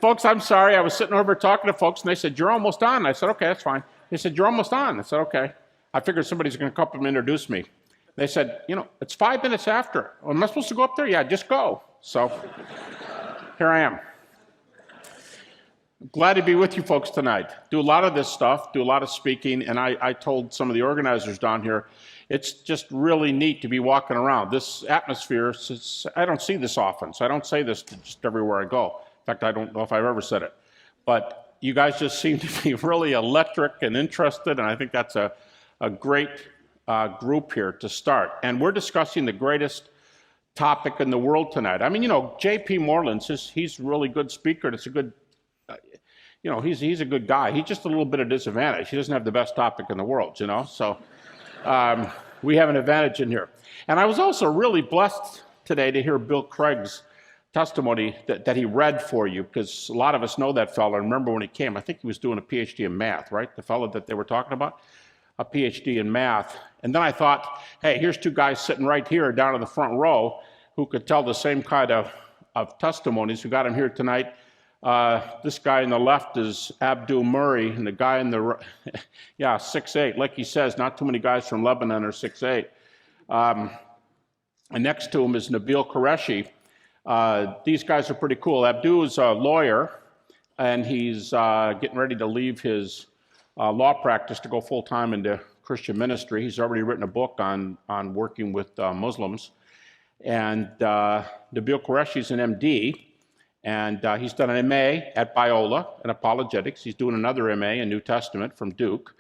Folks, I'm sorry. I was sitting over talking to folks, and they said, you're almost on. I said, okay, that's fine. They said, you're almost on. I said, okay. I figured somebody's going to come up and introduce me. They said, it's 5 minutes after. Well, am I supposed to go up there? Yeah, just go. So here I am. Glad to be with you folks tonight. Do a lot of this stuff, do a lot of speaking, and I told some of the organizers down here, it's just really neat to be walking around. This atmosphere, I don't see this often, so I don't say this just everywhere I go. In fact, I don't know if I've ever said it. But you guys just seem to be really electric and interested, and I think that's a great group here to start. And we're discussing the greatest topic in the world tonight. I mean, J.P. Moreland's, he's a really good speaker, and it's a good, he's a good guy. He's just a little bit of disadvantage. He doesn't have the best topic in the world, so we have an advantage in here. And I was also really blessed today to hear Bill Craig's testimony that he read for you, because a lot of us know that fellow. And remember when he came, I think he was doing a PhD in math, right? The fellow that they were talking about, a PhD in math. And then I thought, hey, here's two guys sitting right here down in the front row who could tell the same kind of testimonies. We got him here tonight. This guy on the left is Abdul Murray, and the guy in the yeah, 6'8". Like he says, not too many guys from Lebanon are 6'8". And next to him is Nabil Qureshi. These guys are pretty cool. Abdul is a lawyer, and he's getting ready to leave his law practice to go full-time into Christian ministry. He's already written a book on working with Muslims. And Nabil Qureshi is an MD, and he's done an MA at Biola in apologetics. He's doing another MA in New Testament from Duke,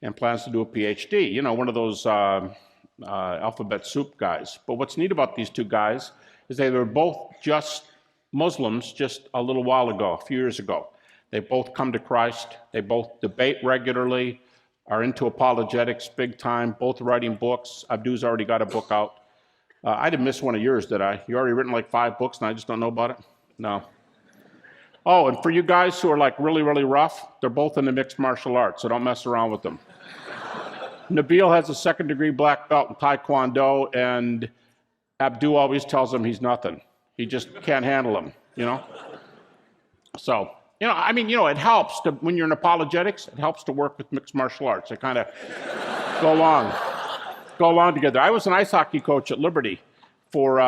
and plans to do a PhD. One of those alphabet soup guys. But what's neat about these two guys is they were both just Muslims just a little while ago, a few years ago. They both come to Christ. They both debate regularly, are into apologetics big time, both writing books. Abdu's already got a book out. I didn't miss one of yours, did I? You already written like 5 books and I just don't know about it? No. Oh, and for you guys who are like really, really rough, they're both into mixed martial arts, so don't mess around with them. Nabil has a 2nd-degree black belt in Taekwondo, and Abdu always tells him he's nothing. He just can't handle him, So, it helps to, when you're in apologetics, it helps to work with mixed martial arts. They kind of go along together. I was an ice hockey coach at Liberty for,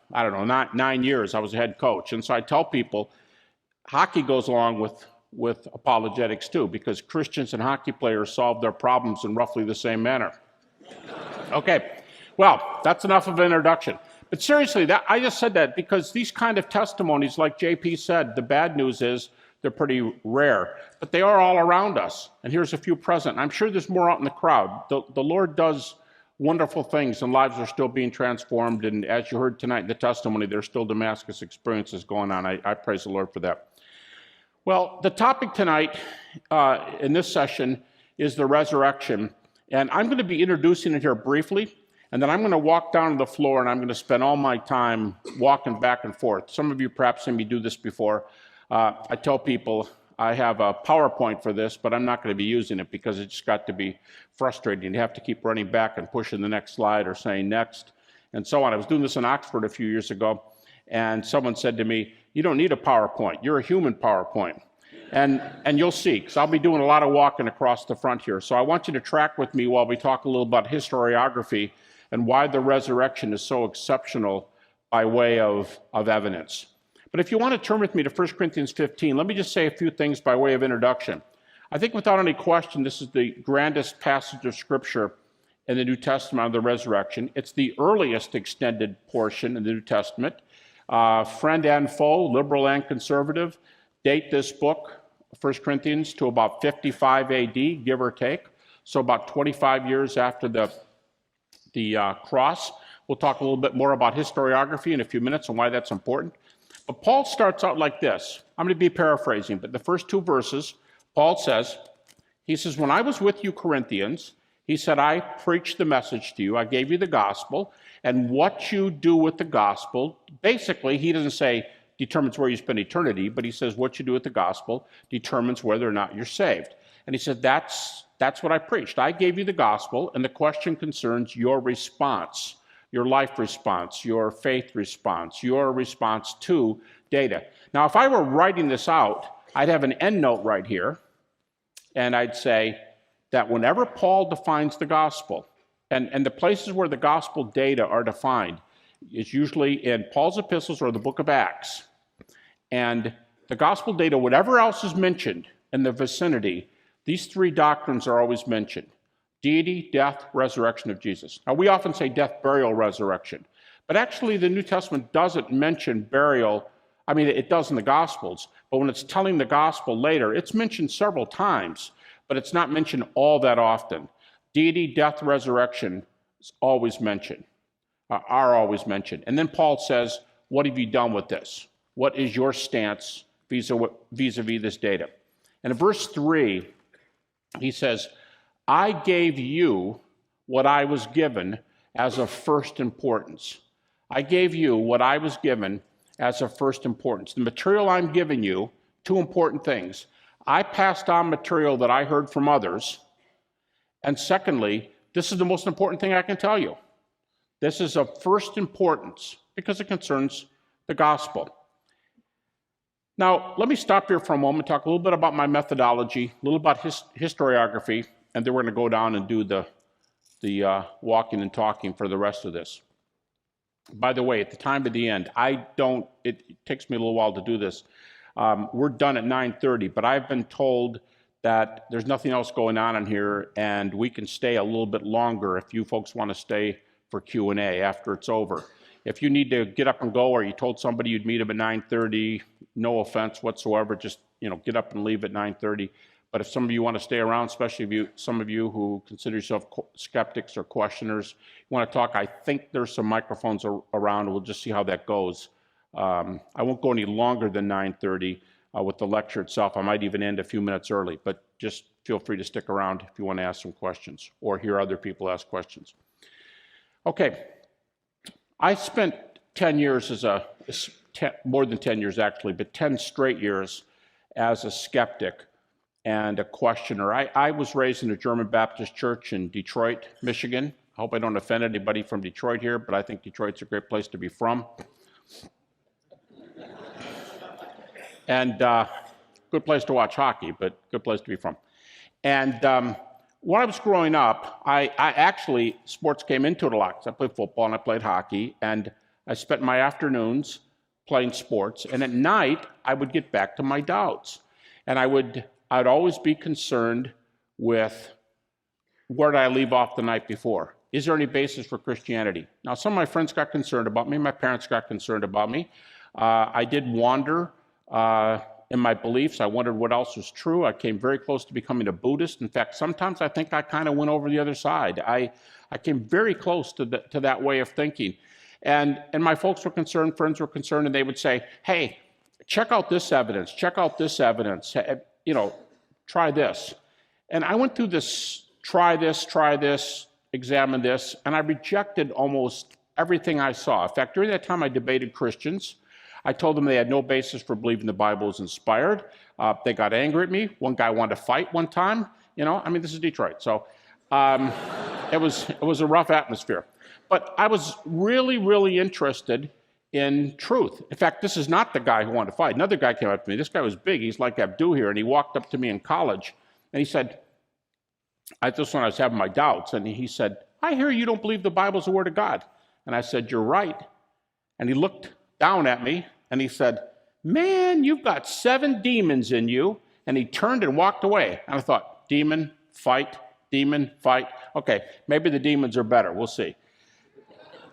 9 years. I was a head coach. And so I tell people, hockey goes along with apologetics too, because Christians and hockey players solve their problems in roughly the same manner. Okay. Well, that's enough of an introduction. But seriously, I just said that because these kind of testimonies, like JP said, the bad news is they're pretty rare. But they are all around us. And here's a few present. I'm sure there's more out in the crowd. The Lord does wonderful things, and lives are still being transformed. And as you heard tonight in the testimony, there's still Damascus experiences going on. I praise the Lord for that. Well, the topic tonight in this session is the resurrection. And I'm going to be introducing it here briefly. And then I'm going to walk down to the floor, and I'm going to spend all my time walking back and forth. Some of you perhaps seen me do this before. I tell people I have a PowerPoint for this, but I'm not going to be using it because it just got to be frustrating. You have to keep running back and pushing the next slide or saying next and so on. I was doing this in Oxford a few years ago, and someone said to me, you don't need a PowerPoint. You're a human PowerPoint. And you'll see, because I'll be doing a lot of walking across the front here. So I want you to track with me while we talk a little about historiography and why the resurrection is so exceptional by way of evidence. But if you want to turn with me to 1 Corinthians 15, let me just say a few things by way of introduction. I think without any question, this is the grandest passage of Scripture in the New Testament on the resurrection. It's the earliest extended portion in the New Testament. Friend and foe, liberal and conservative, date this book, 1 Corinthians, to about 55 AD, give or take. So about 25 years after the cross. We'll talk a little bit more about historiography in a few minutes and why that's important. But Paul starts out like this. I'm going to be paraphrasing, but the first 2 verses, Paul says, he says, when I was with you, Corinthians, he said, I preached the message to you. I gave you the gospel. And what you do with the gospel, basically, he doesn't say determines where you spend eternity, but he says what you do with the gospel determines whether or not you're saved. And he said, that's what I preached. I gave you the gospel, and the question concerns your response, your life response, your faith response, your response to data. Now, if I were writing this out, I'd have an endnote right here, and I'd say that whenever Paul defines the gospel, and the places where the gospel data are defined is usually in Paul's epistles or the book of Acts. And the gospel data, whatever else is mentioned in the vicinity, these three doctrines are always mentioned: deity, death, resurrection of Jesus. Now, we often say death, burial, resurrection. But actually, the New Testament doesn't mention burial. I mean, it does in the Gospels, but when it's telling the gospel later, it's mentioned several times, but it's not mentioned all that often. Deity, death, resurrection is always mentioned, are always mentioned. And then Paul says, what have you done with this? What is your stance vis-a-vis this data? And in verse 3, he says, I gave you what I was given as of first importance. I gave you what I was given as of first importance. The material I'm giving you, two important things. I passed on material that I heard from others. And secondly, this is the most important thing I can tell you. This is of first importance because it concerns the gospel. Now, let me stop here for a moment, talk a little bit about my methodology, a little about historiography, and then we're going to go down and do the walking and talking for the rest of this. By the way, at the time of the end, it takes me a little while to do this. We're done at 9:30, but I've been told that there's nothing else going on in here, and we can stay a little bit longer if you folks want to stay for Q&A after it's over. If you need to get up and go, or you told somebody you'd meet them at 9:30, no offense whatsoever, just get up and leave at 9:30. But if some of you want to stay around, especially some of you who consider yourself skeptics or questioners, you want to talk, I think there's some microphones around. We'll just see how that goes. I won't go any longer than 9:30 with the lecture itself. I might even end a few minutes early, but just feel free to stick around if you want to ask some questions or hear other people ask questions. Okay, I spent 10 years more than 10 years actually, but 10 straight years as a skeptic and a questioner. I was raised in a German Baptist church in Detroit, Michigan. I hope I don't offend anybody from Detroit here, but I think Detroit's a great place to be from. And good place to watch hockey, but good place to be from. And when I was growing up, I actually, sports came into it a lot, because I played football and I played hockey, and I spent my afternoons playing sports, and at night, I would get back to my doubts. And I'd always be concerned with, where did I leave off the night before? Is there any basis for Christianity? Now, some of my friends got concerned about me. My parents got concerned about me. I did wander in my beliefs. I wondered what else was true. I came very close to becoming a Buddhist. In fact, sometimes I think I kind of went over the other side. I came very close to that way of thinking. And my folks were concerned, friends were concerned, and they would say, hey, check out this evidence, try this. And I went through this, try this, examine this, and I rejected almost everything I saw. In fact, during that time, I debated Christians. I told them they had no basis for believing the Bible was inspired. They got angry at me. One guy wanted to fight one time. This is Detroit, so it was a rough atmosphere. But I was really, really interested in truth. In fact, this is not the guy who wanted to fight. Another guy came up to me. This guy was big. He's like Abdu here, and he walked up to me in college, and he said, this when I was having my doubts, and he said, I hear you don't believe the Bible's the Word of God. And I said, you're right. And he looked down at me, and he said, man, you've got 7 demons in you. And he turned and walked away. And I thought, demon, fight. Okay, maybe the demons are better. We'll see.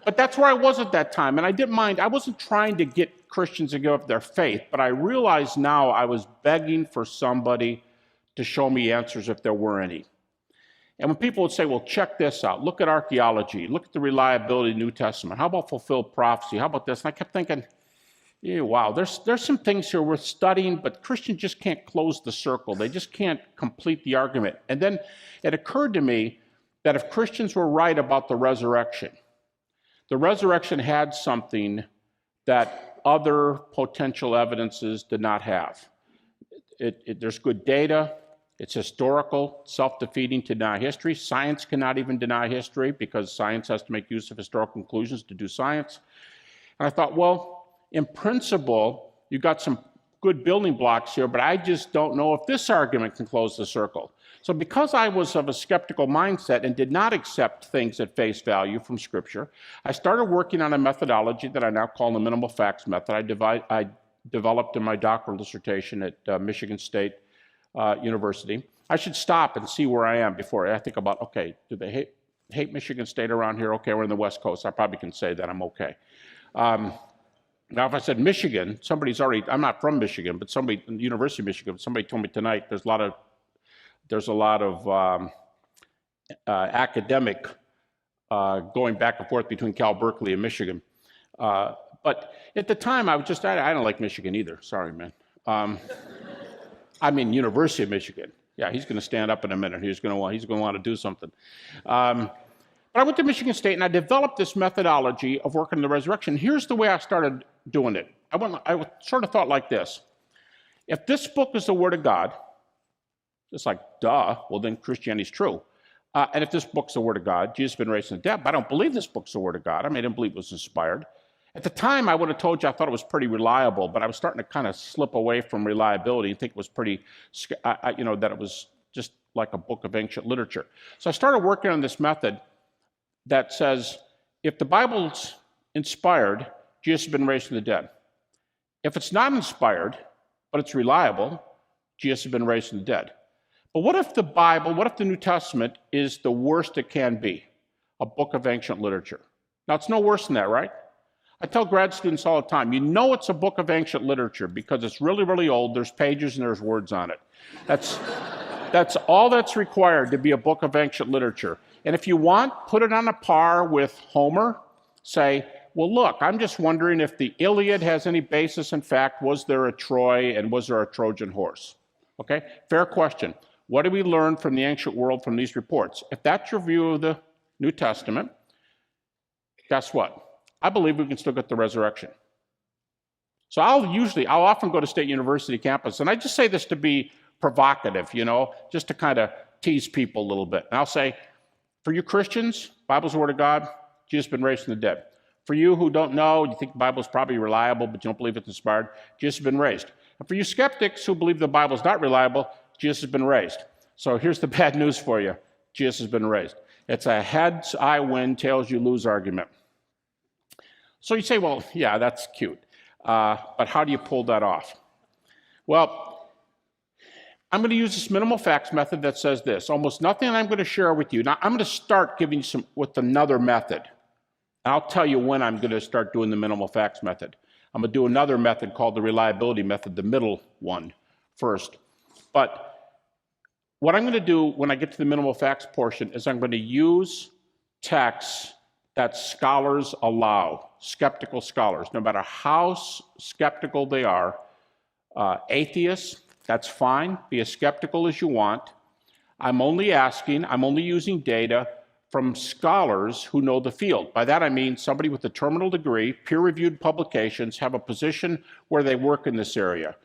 But that's where I was at that time. And I didn't mind. I wasn't trying to get Christians to give up their faith. But I realized now I was begging for somebody to show me answers if there were any. And when people would say, well, check this out. Look at archaeology. Look at the reliability of the New Testament. How about fulfilled prophecy? How about this? And I kept thinking, wow, there's some things here worth studying, but Christians just can't close the circle. They just can't complete the argument. And then it occurred to me that if Christians were right about the resurrection had something that other potential evidences did not have. There's good data. It's historical, self-defeating to deny history. Science cannot even deny history because science has to make use of historical conclusions to do science. And I thought, well, in principle, You got some good building blocks here, but I just don't know if this argument can close the circle. So because I was of a skeptical mindset and did not accept things at face value from Scripture, I started working on a methodology that I now call the minimal facts method. I developed in my doctoral dissertation at Michigan State University. I should stop and see where I am before I think about, okay, do they hate Michigan State around here? Okay, we're in the West Coast. I probably can say that I'm okay. Now, if I said Michigan, I'm not from Michigan, but somebody, the University of Michigan, somebody told me tonight there's a lot of academic going back and forth between Cal Berkeley and Michigan. But at the time, I don't like Michigan either. Sorry, man. I mean, University of Michigan. Yeah, he's going to stand up in a minute. He's going to want to do something. But I went to Michigan State and I developed this methodology of working in the resurrection. Here's the way I started doing it. I sort of thought like this. If this book is the Word of God, it's like, duh, well then Christianity's true. And if this book's the Word of God, Jesus has been raised from the dead, but I don't believe this book's the Word of God. I didn't believe it was inspired. At the time, I would have told you I thought it was pretty reliable, but I was starting to kind of slip away from reliability and think it was pretty, that it was just like a book of ancient literature. So I started working on this method that says, if the Bible's inspired, Jesus has been raised from the dead. If it's not inspired, but it's reliable, Jesus has been raised from the dead. But what if the New Testament is the worst it can be? A book of ancient literature. Now, it's no worse than that, right? I tell grad students all the time, you know it's a book of ancient literature because it's really, really old, there's pages and there's words on it. That's all that's required to be a book of ancient literature. And if you want, put it on a par with Homer. Say, well, look, I'm just wondering if the Iliad has any basis in fact. Was there a Troy and was there a Trojan horse? Okay, fair question. What do we learn from the ancient world from these reports? If that's your view of the New Testament, guess what? I believe we can still get the resurrection. So I'll often go to State University campus, and I just say this to be provocative, just to kind of tease people a little bit. And I'll say, for you Christians, Bible's the Word of God, Jesus has been raised from the dead. For you who don't know, you think the Bible's probably reliable, but you don't believe it's inspired, Jesus has been raised. And for you skeptics who believe the Bible's not reliable, Jesus has been raised. So here's the bad news for you. Jesus has been raised. It's a heads I win, tails you lose argument. So you say, well, yeah, that's cute. But how do you pull that off? Well, I'm going to use this minimal facts method that says this. Almost nothing I'm going to share with you. Now, I'm going to start giving you with another method. And I'll tell you when I'm going to start doing the minimal facts method. I'm going to do another method called the reliability method, the middle one, first. But what I'm going to do when I get to the minimal facts portion is I'm going to use texts that scholars allow, skeptical scholars, no matter how skeptical they are. Atheists, that's fine, be as skeptical as you want. I'm only using data from scholars who know the field. By that I mean somebody with a terminal degree, peer-reviewed publications, have a position where they work in this area.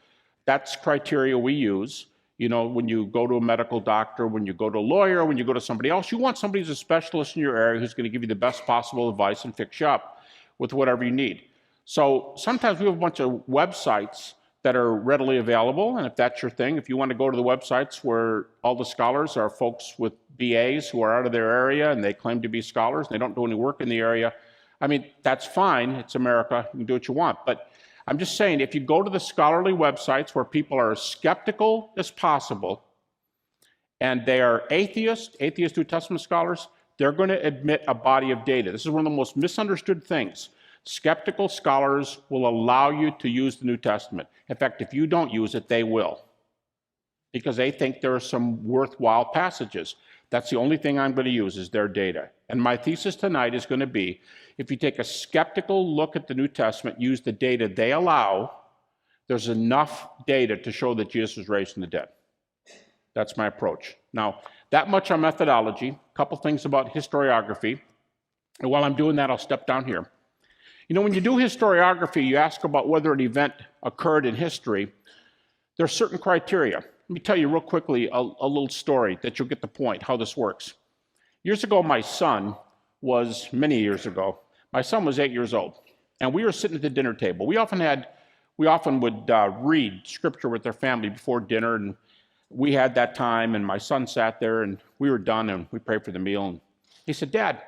That's criteria we use. When you go to a medical doctor, when you go to a lawyer, when you go to somebody else, you want somebody who's a specialist in your area who's going to give you the best possible advice and fix you up with whatever you need. So sometimes we have a bunch of websites that are readily available, and if that's your thing, if you want to go to the websites where all the scholars are folks with BAs who are out of their area and they claim to be scholars and they don't do any work in the area, that's fine. It's America. You can do what you want. But I'm just saying, if you go to the scholarly websites where people are as skeptical as possible, and they are atheist New Testament scholars, they're going to admit a body of data. This is one of the most misunderstood things. Skeptical scholars will allow you to use the New Testament. In fact, if you don't use it, they will, because they think there are some worthwhile passages. That's the only thing I'm going to use is their data. And my thesis tonight is going to be, if you take a skeptical look at the New Testament, use the data they allow, there's enough data to show that Jesus was raised from the dead. That's my approach. Now, that much on methodology, a couple things about historiography. And while I'm doing that, I'll step down here. When you do historiography, you ask about whether an event occurred in history. There are certain criteria. Let me tell you real quickly a little story that you'll get the point, how this works. Years ago, many years ago, my son was 8 years old, and we were sitting at the dinner table. We often had we often would read scripture with their family before dinner, and we had that time, and my son sat there, and we were done, and we prayed for the meal. And he said, "Dad,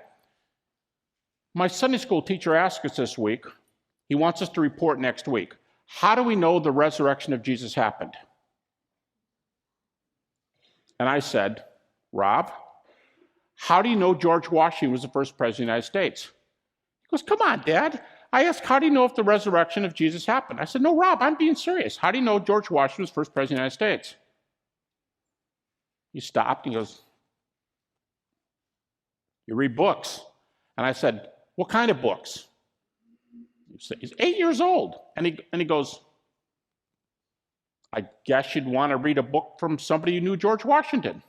my Sunday school teacher asked us this week, he wants us to report next week. How do we know the resurrection of Jesus happened?" And I said, "Rob, how do you know George Washington was the first president of the United States?" He goes, "Come on, Dad. I asked, how do you know if the resurrection of Jesus happened?" I said, "No, Rob, I'm being serious. How do you know George Washington was the first president of the United States?" He stopped and goes, "You read books." And I said, "What kind of books?" He's 8 years old. And he goes, "I guess you'd want to read a book from somebody who knew George Washington."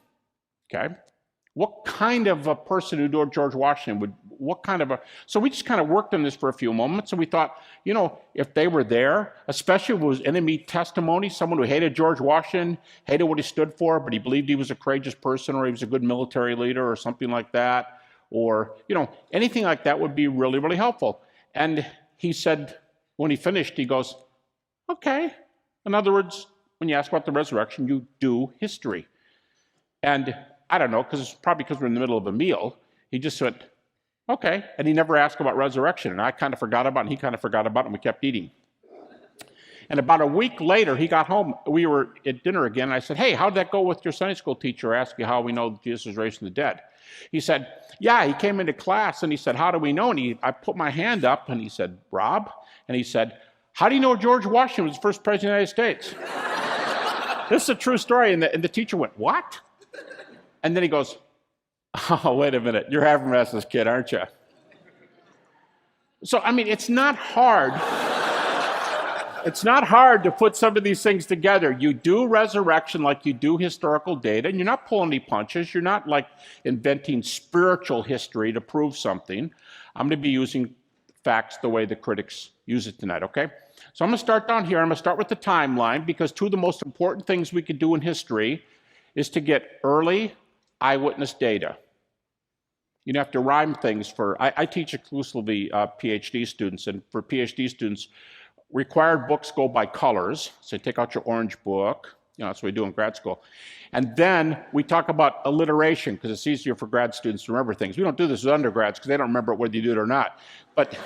Okay? What kind of a person who knew George Washington so we just kind of worked on this for a few moments, and we thought, if they were there, especially if it was enemy testimony, someone who hated George Washington, hated what he stood for, but he believed he was a courageous person, or he was a good military leader, or something like that, or, anything like that would be really, really helpful. And he said, when he finished, he goes, "Okay." In other words, when you ask about the resurrection, you do history. And I don't know, probably because we're in the middle of a meal, he just went, "Okay." And he never asked about resurrection. And I kind of forgot about it, and he kind of forgot about it, and we kept eating. And about a week later, he got home. We were at dinner again, and I said, "Hey, how did that go with your Sunday school teacher asking how we know Jesus was raised from the dead?" He said, "Yeah, he came into class, and he said, 'How do we know?' And I put my hand up, and he said, 'Rob?' And he said, 'How do you know George Washington was the first president of the United States?'" This is a true story. And the teacher went, "What?" And then he goes, "Oh, wait a minute. You're Habermas's kid, aren't you?" So, it's not hard. It's not hard to put some of these things together. You do resurrection like you do historical data, and you're not pulling any punches. You're not like inventing spiritual history to prove something. I'm going to be using facts the way the critics use it tonight, okay? So I'm going to start down here. I'm going to start with the timeline, because two of the most important things we could do in history is to get early eyewitness data. You have to rhyme things I teach exclusively PhD students, and for PhD students, required books go by colors. So take out your orange book. That's what we do in grad school. And then we talk about alliteration, because it's easier for grad students to remember things. We don't do this with undergrads, because they don't remember it whether you do it or not. But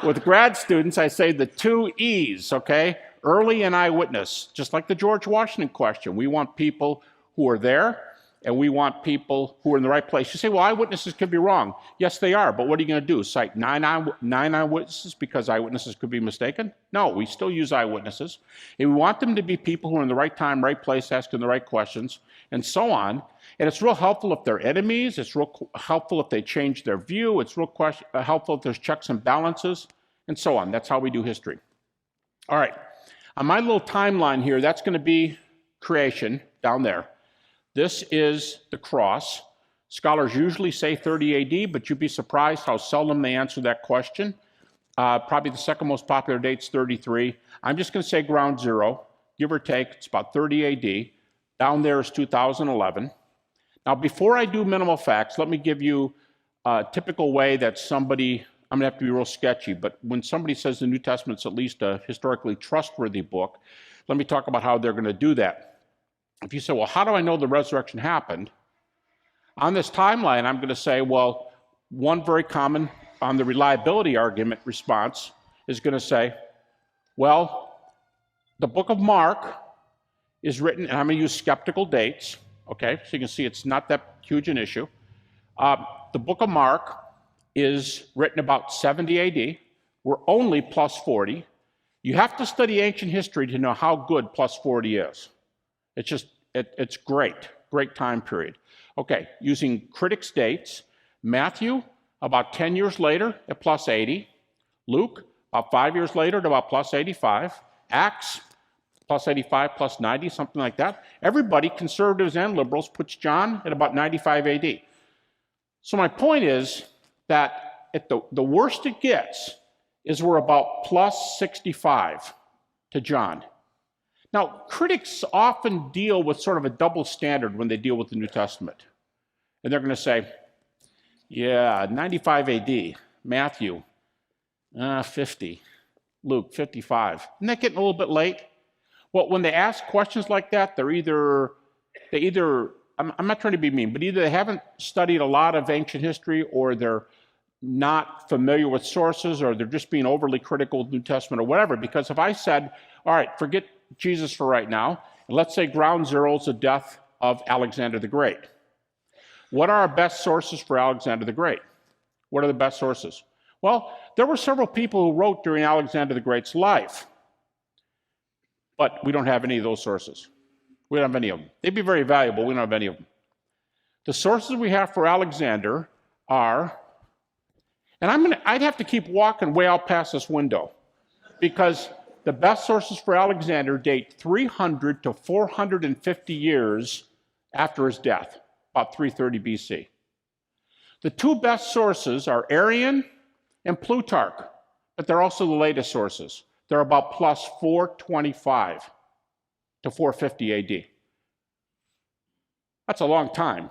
with grad students, I say the 2 E's, okay? Early and eyewitness, just like the George Washington question. We want people who are there, and we want people who are in the right place. You say, "Well, eyewitnesses could be wrong." Yes, they are, but what are you going to do? Cite nine eyewitnesses because eyewitnesses could be mistaken? No, we still use eyewitnesses. And we want them to be people who are in the right time, right place, asking the right questions, and so on. And it's real helpful if they're enemies. It's real helpful if they change their view. It's real helpful if there's checks and balances, and so on. That's how we do history. All right. On my little timeline here, that's going to be creation down there. This is the cross. Scholars usually say 30 AD, but you'd be surprised how seldom they answer that question. Probably the second most popular date's 33. I'm just going to say ground zero, give or take. It's about 30 AD. Down there is 2011. Now, before I do minimal facts, let me give you a typical way that I'm going to have to be real sketchy, but when somebody says the New Testament's at least a historically trustworthy book, let me talk about how they're going to do that. If you say, "Well, how do I know the resurrection happened?" On this timeline, I'm going to say, well, one very common on the reliability argument response is going to say, well, the book of Mark is written, and I'm going to use skeptical dates, okay? So you can see it's not that huge an issue. The book of Mark is written about 70 AD. We're only plus 40. You have to study ancient history to know how good plus 40 is. It's great time period. Okay, using critics' dates, Matthew, about 10 years later at plus 80. Luke, about 5 years later at about plus 85. Acts, plus 85, plus 90, something like that. Everybody, conservatives and liberals, puts John at about 95 AD. So my point is that at the worst it gets is we're about plus 65 to John. Now, critics often deal with sort of a double standard when they deal with the New Testament. And they're going to say, yeah, 95 AD, Matthew, 50. Luke 55. Isn't that getting a little bit late? Well, when they ask questions like that, I'm not trying to be mean, but either they haven't studied a lot of ancient history, or they're not familiar with sources, or they're just being overly critical of the New Testament or whatever. Because if I said, all right, forget Jesus for right now, and let's say ground zero is the death of Alexander the Great. What are our best sources for Alexander the Great? What are the best sources? Well, there were several people who wrote during Alexander the Great's life, but we don't have any of those sources. We don't have any of them. They'd be very valuable. We don't have any of them. The sources we have for Alexander are, and I'd have to keep walking way out past this window, because the best sources for Alexander date 300 to 450 years after his death, about 330 BC. The two best sources are Arian and Plutarch, but they're also the latest sources. They're about plus 425 to 450 AD. That's a long time.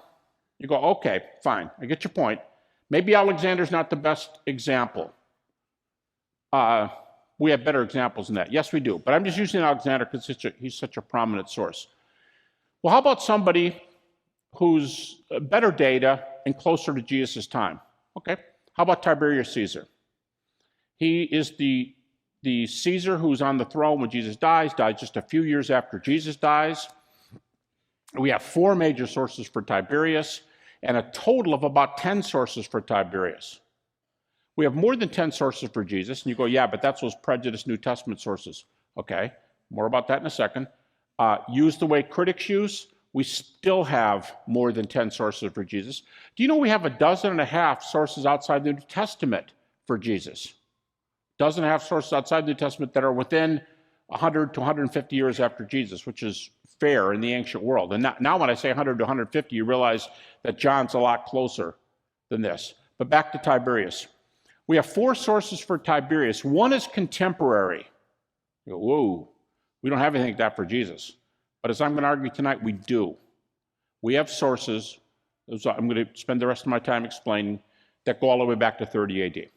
You go, okay, fine, I get your point. Maybe Alexander's not the best example. We have better examples than that. Yes, we do. But I'm just using Alexander because he's such a prominent source. Well, how about somebody who's better data and closer to Jesus' time? Okay. How about Tiberius Caesar? He is the Caesar who's on the throne when Jesus dies just a few years after Jesus dies. We have 4 major sources for Tiberius and a total of about 10 sources for Tiberius. We have more than 10 sources for Jesus, and you go, yeah, but that's those prejudiced New Testament sources. Okay, more about that in a second. Used the way critics use, we still have more than 10 sources for Jesus. Do you know we have 12.5 sources outside the New Testament for Jesus? 12.5 sources outside the New Testament that are within 100 to 150 years after Jesus, which is fair in the ancient world. And now when I say 100 to 150, you realize that John's a lot closer than this. But back to Tiberius. We have 4 sources for Tiberius. One is contemporary. You go, whoa, we don't have anything like that for Jesus. But as I'm going to argue tonight, we do. We have sources, I'm going to spend the rest of my time explaining, that go all the way back to 30 AD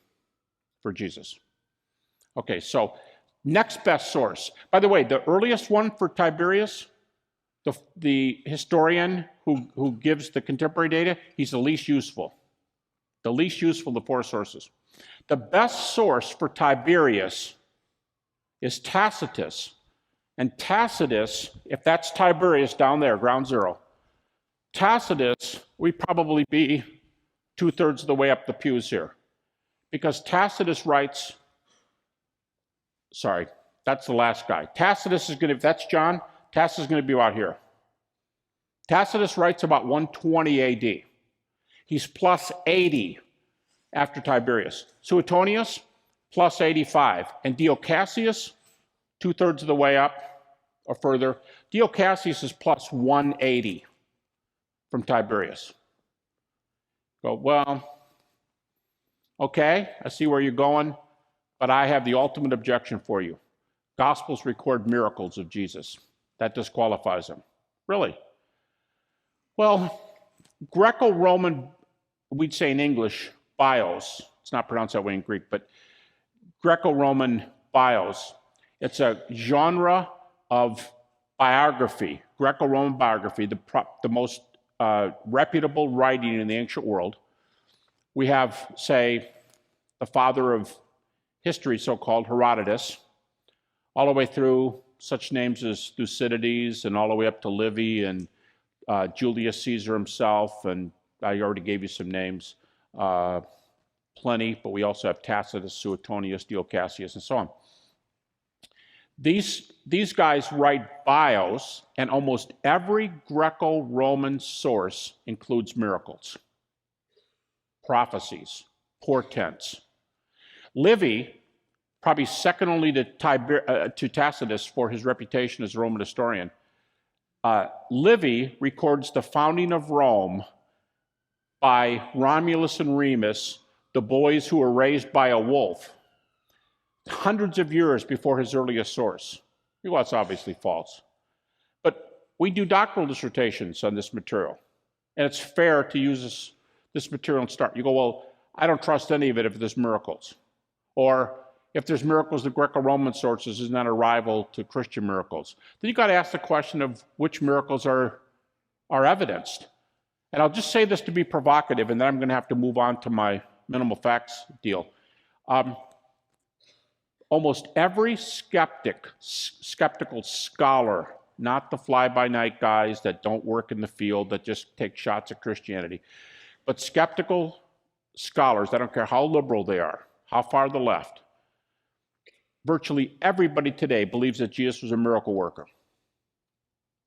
for Jesus. Okay, so next best source. By the way, the earliest one for Tiberius, the historian who gives the contemporary data, he's the least useful. The least useful of the 4 sources. The best source for Tiberius is Tacitus. And Tacitus, if that's Tiberius down there, ground zero, Tacitus, we'd probably be 2/3 of the way up the pews here. Because Tacitus writes, sorry, that's the last guy. Tacitus is going to, if that's John, Tacitus is going to be about here. Tacitus writes about 120 AD. He's plus 80 after Tiberius. Suetonius, plus 85. And Dio Cassius, 2/3 of the way up or further. Dio Cassius is plus 180 from Tiberius. Go, well, okay, I see where you're going, but I have the ultimate objection for you. Gospels record miracles of Jesus. That disqualifies him. Really? Well, Greco-Roman, we'd say in English, bios. It's not pronounced that way in Greek, but Greco-Roman bios. It's a genre of biography, Greco-Roman biography, the most reputable writing in the ancient world. We have, say, the father of history, so-called Herodotus, all the way through such names as Thucydides, and all the way up to Livy and Julius Caesar himself, and I already gave you some names, plenty, but we also have Tacitus, Suetonius, Dio Cassius, and so on. These guys write bios, and almost every Greco-Roman source includes miracles, prophecies, portents. Livy, probably second only to Tacitus for his reputation as a Roman historian, Livy records the founding of Rome by Romulus and Remus, the boys who were raised by a wolf, hundreds of years before his earliest source. Well, that's obviously false. But we do doctoral dissertations on this material, and it's fair to use this material and start. You go, well, I don't trust any of it if there's miracles. Or if there's miracles of Greco-Roman sources, is not a rival to Christian miracles. Then you've got to ask the question of which miracles are evidenced. And I'll just say this to be provocative, and then I'm going to have to move on to my minimal facts deal. Almost every skeptical scholar, not the fly-by-night guys that don't work in the field, that just take shots at Christianity, but skeptical scholars, I don't care how liberal they are, how far to the left, virtually everybody today believes that Jesus was a miracle worker.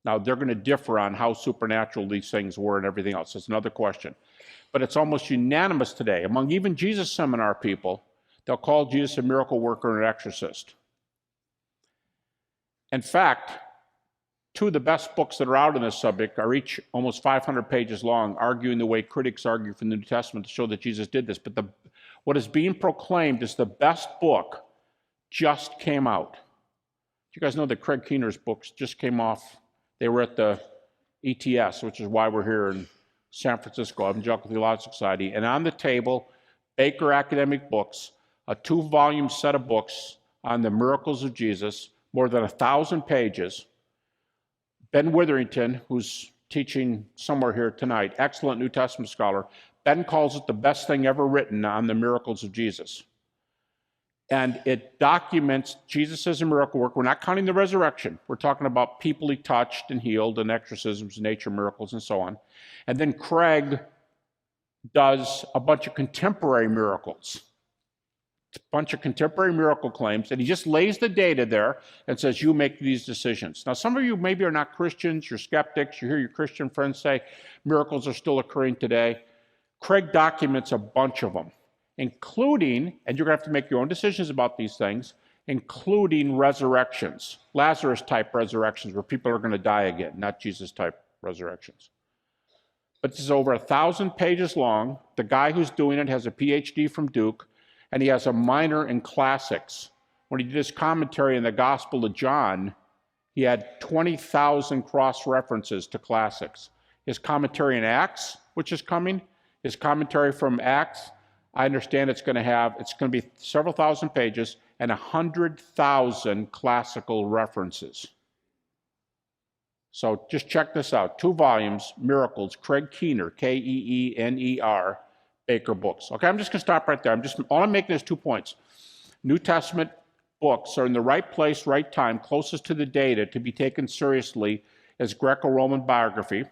Now, they're going to differ on how supernatural these things were and everything else. That's another question. But it's almost unanimous today. Among even Jesus seminar people, they'll call Jesus a miracle worker and an exorcist. In fact, two of the best books that are out on this subject are each almost 500 pages long, arguing the way critics argue from the New Testament to show that Jesus did this. But what is being proclaimed is the best book just came out. You guys know that Craig Keener's books just came off. They were at the ETS, which is why we're here in San Francisco, Evangelical Theological Society. And on the table, Baker Academic Books, a 2-volume set of books on the miracles of Jesus, more than 1,000 pages. Ben Witherington, who's teaching somewhere here tonight, excellent New Testament scholar, Ben calls it the best thing ever written on the miracles of Jesus. And it documents Jesus as a miracle worker. We're not counting the resurrection. We're talking about people he touched and healed and exorcisms, nature miracles, and so on. And then Craig does a bunch of contemporary miracles. A bunch of contemporary miracle claims, and he just lays the data there and says, you make these decisions. Now, some of you maybe are not Christians, you're skeptics, you hear your Christian friends say miracles are still occurring today. Craig documents a bunch of them, including, and you're going to have to make your own decisions about these things, including resurrections, Lazarus-type resurrections where people are going to die again, not Jesus-type resurrections. But this is over 1,000 pages long. The guy who's doing it has a PhD from Duke, and he has a minor in classics. When he did his commentary in the Gospel of John, he had 20,000 cross-references to classics. His commentary in Acts, which is coming, his commentary from Acts, I understand it's going to be several thousand pages and 100,000 classical references. So just check this out. 2 volumes, Miracles, Craig Keener, Keener, Baker books. Okay, I'm just going to stop right there. All I'm making is 2 points. New Testament books are in the right place, right time, closest to the data to be taken seriously as Greco-Roman biography,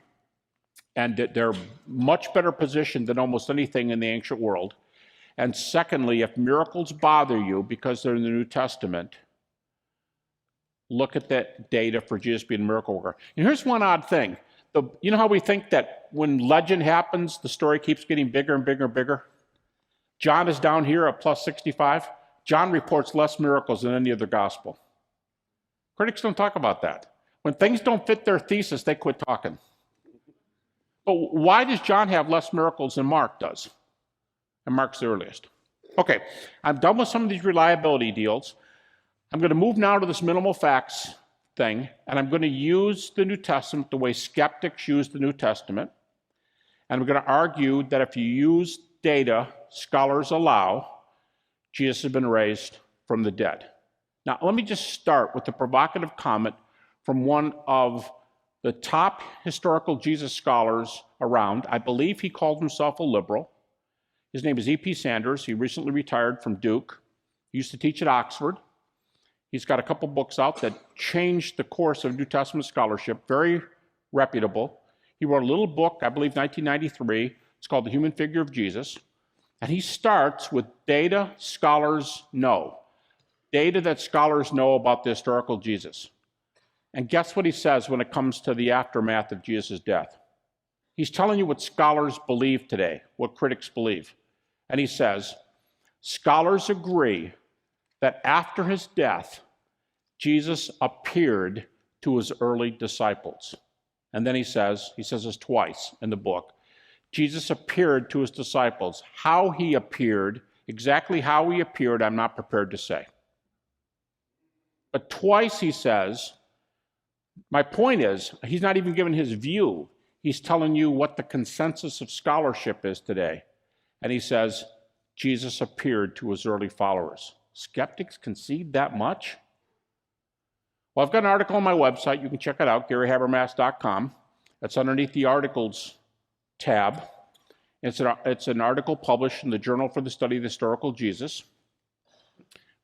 and they're much better positioned than almost anything in the ancient world. And secondly, if miracles bother you because they're in the New Testament, look at that data for Jesus being a miracle worker. And here's one odd thing. You know how we think that when legend happens, the story keeps getting bigger and bigger and bigger? John is down here at plus 65. John reports less miracles than any other gospel. Critics don't talk about that. When things don't fit their thesis, they quit talking. But why does John have less miracles than Mark does? And Mark's the earliest. Okay, I'm done with some of these reliability deals. I'm going to move now to this minimal facts thing, and I'm going to use the New Testament the way skeptics use the New Testament. And I'm going to argue that if you use data scholars allow, Jesus has been raised from the dead. Now, let me just start with a provocative comment from one of the top historical Jesus scholars around. I believe he called himself a liberal. His name is E.P. Sanders. He recently retired from Duke. He used to teach at Oxford. He's got a couple books out that changed the course of New Testament scholarship, very reputable. He wrote a little book, I believe 1993. It's called The Human Figure of Jesus. And he starts with data scholars know, data that scholars know about the historical Jesus. And guess what he says when it comes to the aftermath of Jesus' death? He's telling you what scholars believe today, what critics believe. And he says, scholars agree that after his death, Jesus appeared to his early disciples. And then he says this twice in the book, Jesus appeared to his disciples. How he appeared, exactly how he appeared, I'm not prepared to say. But twice he says, my point is, he's not even giving his view. He's telling you what the consensus of scholarship is today. And he says, Jesus appeared to his early followers. Skeptics concede that much? Well, I've got an article on my website. You can check it out, GaryHabermas.com. It's underneath the Articles tab. It's an article published in the Journal for the Study of the Historical Jesus,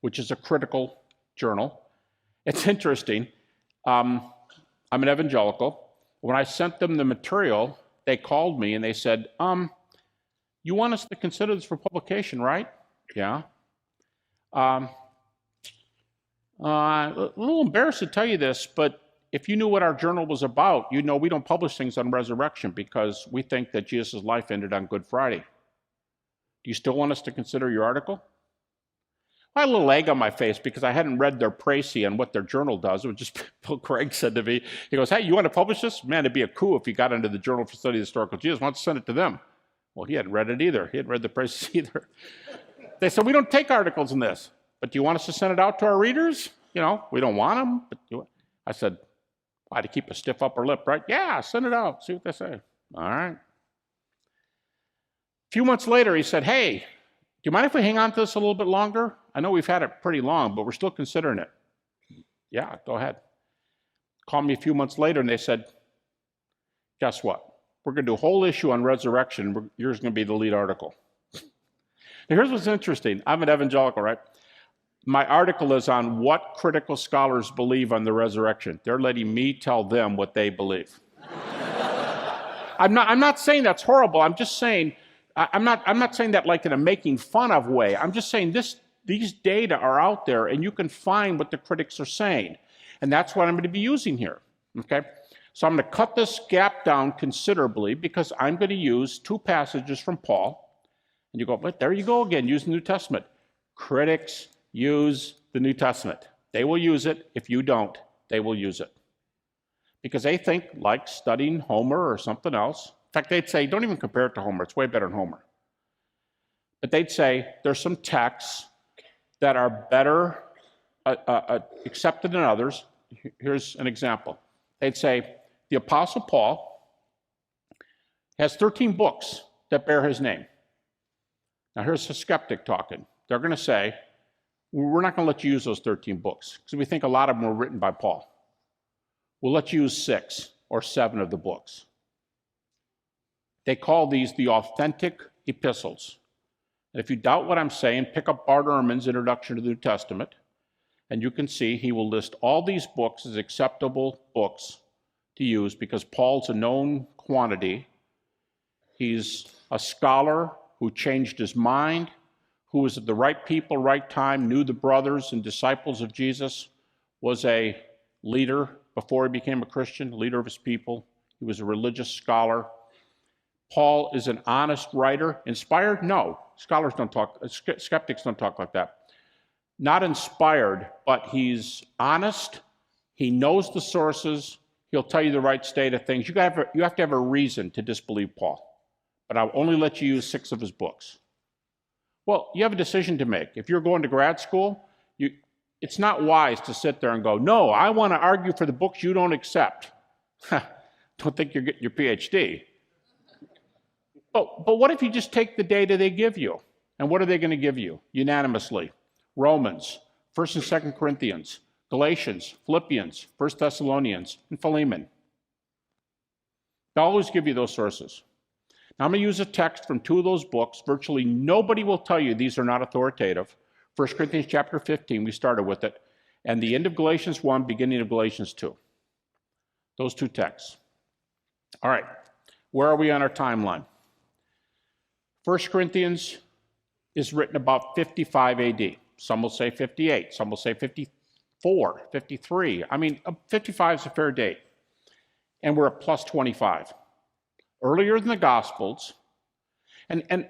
which is a critical journal. It's interesting. I'm an evangelical. When I sent them the material, they called me and they said, you want us to consider this for publication, right? Yeah. A little embarrassed to tell you this, but if you knew what our journal was about, you'd know we don't publish things on resurrection because we think that Jesus' life ended on Good Friday. Do you still want us to consider your article? I had a little egg on my face because I hadn't read their précis on what their journal does. It was just Bill Craig said to me, he goes, hey, you want to publish this? Man, it'd be a coup if you got into the Journal for Study of the Historical Jesus. Why don't you send it to them? Well, he hadn't read it either. He hadn't read the précis either. They said, we don't take articles in this, but do you want us to send it out to our readers? You know, we don't want them. But I said, why, to keep a stiff upper lip, right? Yeah, send it out. See what they say. All right. A few months later, he said, hey, do you mind if we hang on to this a little bit longer? I know we've had it pretty long, but we're still considering it. Yeah, go ahead. Called me a few months later, and they said, guess what? We're going to do a whole issue on resurrection. Yours is going to be the lead article. Now, here's what's interesting. I'm an evangelical, right? My article is on what critical scholars believe on the resurrection. They're letting me tell them what they believe. I'm not saying that's horrible. I'm just saying, I'm not saying that like in a making fun of way. I'm just saying these data are out there and you can find what the critics are saying. And that's what I'm going to be using here, okay? So I'm going to cut this gap down considerably because I'm going to use two passages from Paul. And you go, but there you go again, use the New Testament. Critics use the New Testament. They will use it. If you don't, they will use it. Because they think, like studying Homer or something else. In fact, they'd say, don't even compare it to Homer. It's way better than Homer. But they'd say, there's some texts that are better accepted than others. Here's an example. They'd say, the Apostle Paul has 13 books that bear his name. Now, here's a skeptic talking. They're going to say, we're not going to let you use those 13 books because we think a lot of them were written by Paul. We'll let you use 6 or 7 of the books. They call these the authentic epistles. And if you doubt what I'm saying, pick up Bart Ehrman's Introduction to the New Testament, and you can see he will list all these books as acceptable books to use because Paul's a known quantity. He's a scholar who changed his mind, who was at the right people, right time, knew the brothers and disciples of Jesus, was a leader before he became a Christian, leader of his people. He was a religious scholar. Paul is an honest writer. Inspired? No. Scholars don't talk, skeptics don't talk like that. Not inspired, but he's honest. He knows the sources. He'll tell you the right state of things. You have to have a reason to disbelieve Paul. But I'll only let you use 6 of his books. Well, you have a decision to make. If you're going to grad school, it's not wise to sit there and go, no, I want to argue for the books you don't accept. Don't think you're getting your PhD. But what if you just take the data they give you? And what are they going to give you unanimously? Romans, 1st and 2nd Corinthians, Galatians, Philippians, 1 Thessalonians, and Philemon. They'll always give you those sources. Now I'm going to use a text from 2 of those books. Virtually nobody will tell you these are not authoritative. 1 Corinthians chapter 15, we started with it, and the end of Galatians 1, beginning of Galatians 2. Those 2 texts. All right, where are we on our timeline? 1 Corinthians is written about 55 AD. Some will say 58, some will say 54, 53. I mean, 55 is a fair date. And we're at plus 25. Earlier than the Gospels. And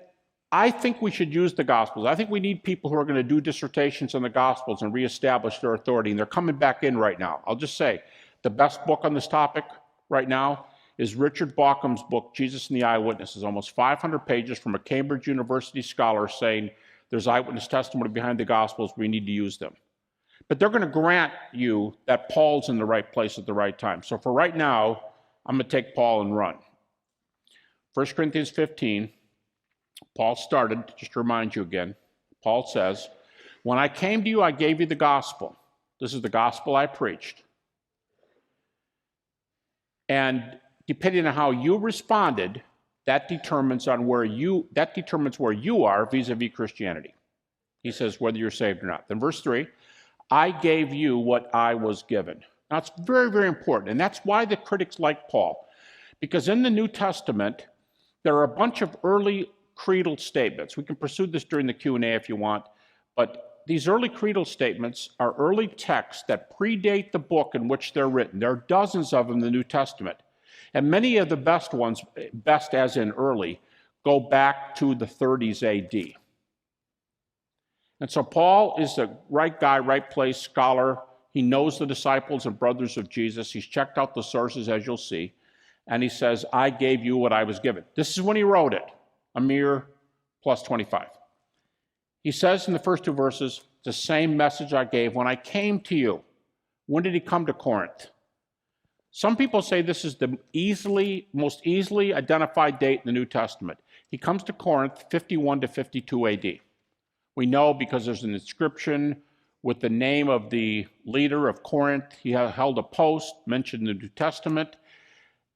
I think we should use the Gospels. I think we need people who are going to do dissertations on the Gospels and reestablish their authority. And they're coming back in right now. I'll just say, the best book on this topic right now is Richard Bauckham's book, Jesus and the Eyewitnesses. Almost 500 pages from a Cambridge University scholar saying there's eyewitness testimony behind the Gospels. We need to use them. But they're going to grant you that Paul's in the right place at the right time. So for right now, I'm going to take Paul and run. 1 Corinthians 15, Paul started, just to remind you again, Paul says, When I came to you, I gave you the gospel. This is the gospel I preached. And depending on how you responded, that determines where you are vis-a-vis Christianity. He says whether you're saved or not. Then verse 3, I gave you what I was given. Now it's very, very important, and that's why the critics like Paul. Because in the New Testament, there are a bunch of early creedal statements. We can pursue this during the Q&A if you want, but these early creedal statements are early texts that predate the book in which they're written. There are dozens of them in the New Testament. And many of the best ones, best as in early, go back to the 30s AD. And so Paul is the right guy, right place, scholar. He knows the disciples and brothers of Jesus. He's checked out the sources, as you'll see. And he says, I gave you what I was given. This is when he wrote it, a mere plus 25. He says in the first two verses, the same message I gave when I came to you. When did he come to Corinth? Some people say this is the most easily identified date in the New Testament. He comes to Corinth 51 to 52 AD. We know because there's an inscription with the name of the leader of Corinth. He held a post mentioned in the New Testament,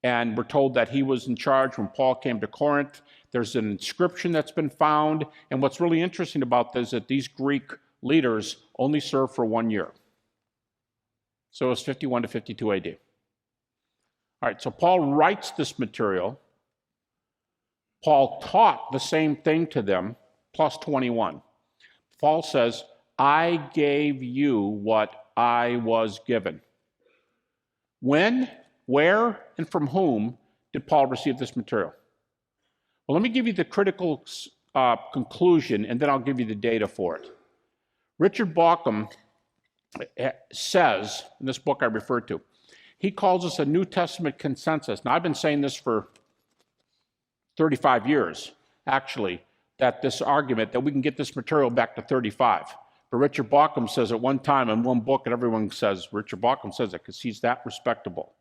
and we're told that he was in charge when Paul came to Corinth. There's an inscription that's been found, and what's really interesting about this is that these Greek leaders only served for 1 year. So it's 51 to 52 AD. All right, so Paul writes this material. Paul taught the same thing to them, plus 21. Paul says, I gave you what I was given. When, where, and from whom did Paul receive this material? Well, let me give you the critical conclusion, and then I'll give you the data for it. Richard Bauckham says, in this book I referred to, he calls this a New Testament consensus. Now, I've been saying this for 35 years, actually, that this argument that we can get this material back to 35. But Richard Bauckham says at one time in one book, and everyone says, Richard Bauckham says it because he's that respectable.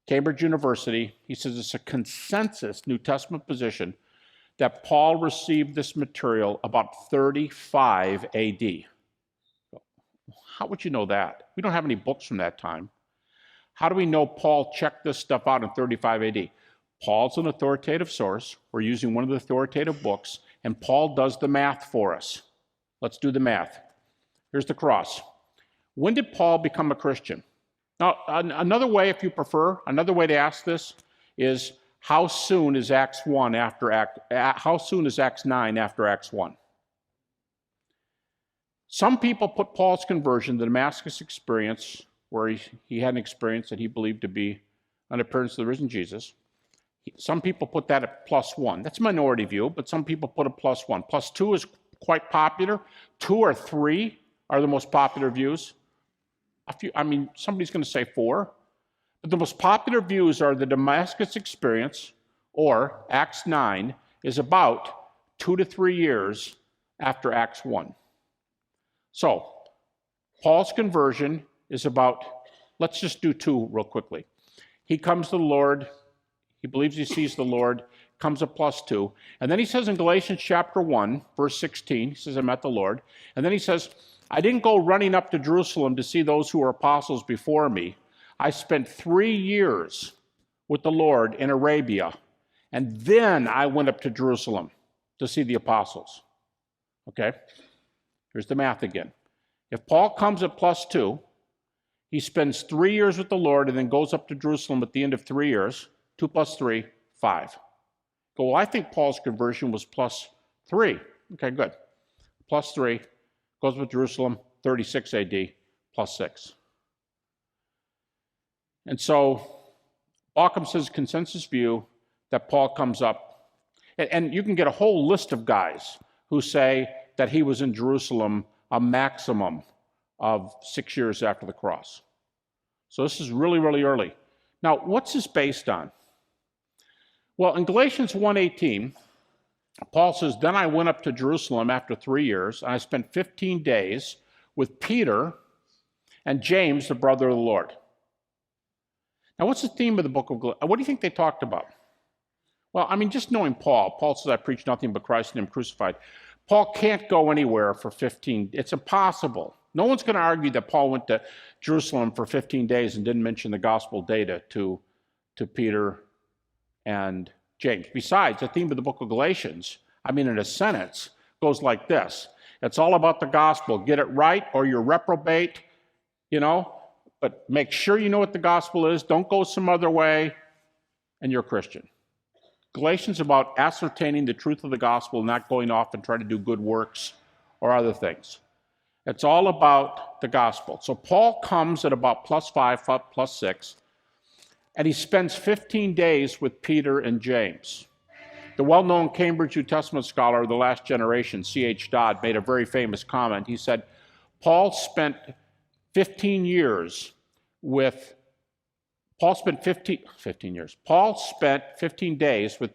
Cambridge University, he says it's a consensus New Testament position that Paul received this material about 35 AD. How would you know that? We don't have any books from that time. How do we know Paul checked this stuff out in 35 AD? Paul's an authoritative source. We're using one of the authoritative books, and Paul does the math for us. Let's do the math. Here's the cross. When did Paul become a Christian? Now, another way, if you prefer, another way to ask this is, how soon is Acts 9 after Acts 1? Some people put Paul's conversion, the Damascus experience, where he had an experience that he believed to be an appearance of the risen Jesus. Some people put that at +1. That's a minority view, but some people put it +1. +2 is quite popular. 2 or 3 are the most popular views. Somebody's going to say 4. But the most popular views are the Damascus experience, or Acts 9, is about 2 to 3 years after Acts 1. So, Paul's conversion is about, let's just do 2 real quickly. He comes to the Lord, he believes he sees the Lord, comes at +2. And then he says in Galatians chapter 1, verse 16, he says, I met the Lord. And then he says, I didn't go running up to Jerusalem to see those who were apostles before me. I spent 3 years with the Lord in Arabia, and then I went up to Jerusalem to see the apostles. Okay? Here's the math again. If Paul comes at +2, he spends 3 years with the Lord and then goes up to Jerusalem at the end of 3 years. 2 + 3, 5. Well, I think Paul's conversion was +3. Okay, good. +3, goes with Jerusalem, 36 AD, +6. And so Bauckham says consensus view that Paul comes up. And you can get a whole list of guys who say that he was in Jerusalem a maximum of 6 years after the cross. So this is really, really early. Now, what's this based on? Well, in Galatians 1:18, Paul says, then I went up to Jerusalem after 3 years, and I spent 15 days with Peter and James, the brother of the Lord. Now, what's the theme of the book of Galatians? What do you think they talked about? Well, just knowing Paul says, I preach nothing but Christ and him crucified. Paul can't go anywhere for 15. It's impossible. No one's going to argue that Paul went to Jerusalem for 15 days and didn't mention the gospel data to Peter and James. Besides, the theme of the book of Galatians, in a sentence, goes like this. It's all about the gospel. Get it right or you're reprobate, but make sure you know what the gospel is. Don't go some other way, and you're a Christian. Galatians is about ascertaining the truth of the gospel, not going off and trying to do good works or other things. It's all about the gospel. So Paul comes at about +5, +6, and he spends 15 days with Peter and James. The well-known Cambridge New Testament scholar of the last generation, C.H. Dodd, made a very famous comment. He said, Paul spent 15 days with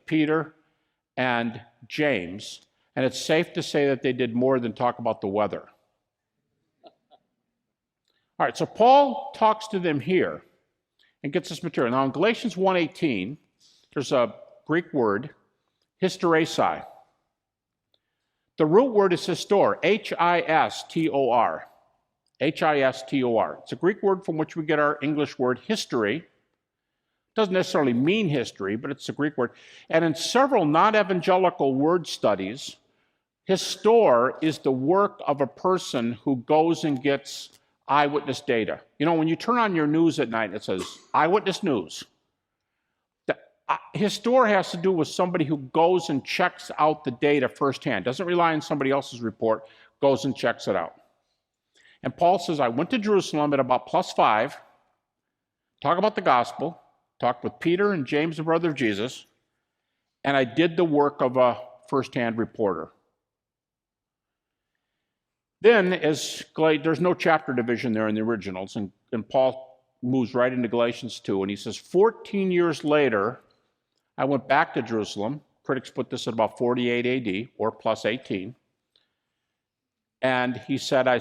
Peter and James, and it's safe to say that they did more than talk about the weather. All right, so Paul talks to them here and gets this material. Now in Galatians 1:18, there's a Greek word, hysteresis. The root word is histor, H-I-S-T-O-R. H-I-S-T-O-R. It's a Greek word from which we get our English word history. It doesn't necessarily mean history, but it's a Greek word. And in several non-evangelical word studies, histor is the work of a person who goes and gets eyewitness data. When you turn on your news at night, it says eyewitness news. Histor has to do with somebody who goes and checks out the data firsthand, doesn't rely on somebody else's report, goes and checks it out. And Paul says, I went to Jerusalem at about +5, talk about the gospel, talked with Peter and James, the brother of Jesus, and I did the work of a firsthand reporter. Then, there's no chapter division there in the originals, and Paul moves right into Galatians 2, and he says, 14 years later, I went back to Jerusalem. Critics put this at about 48 AD, or +18. And he said, I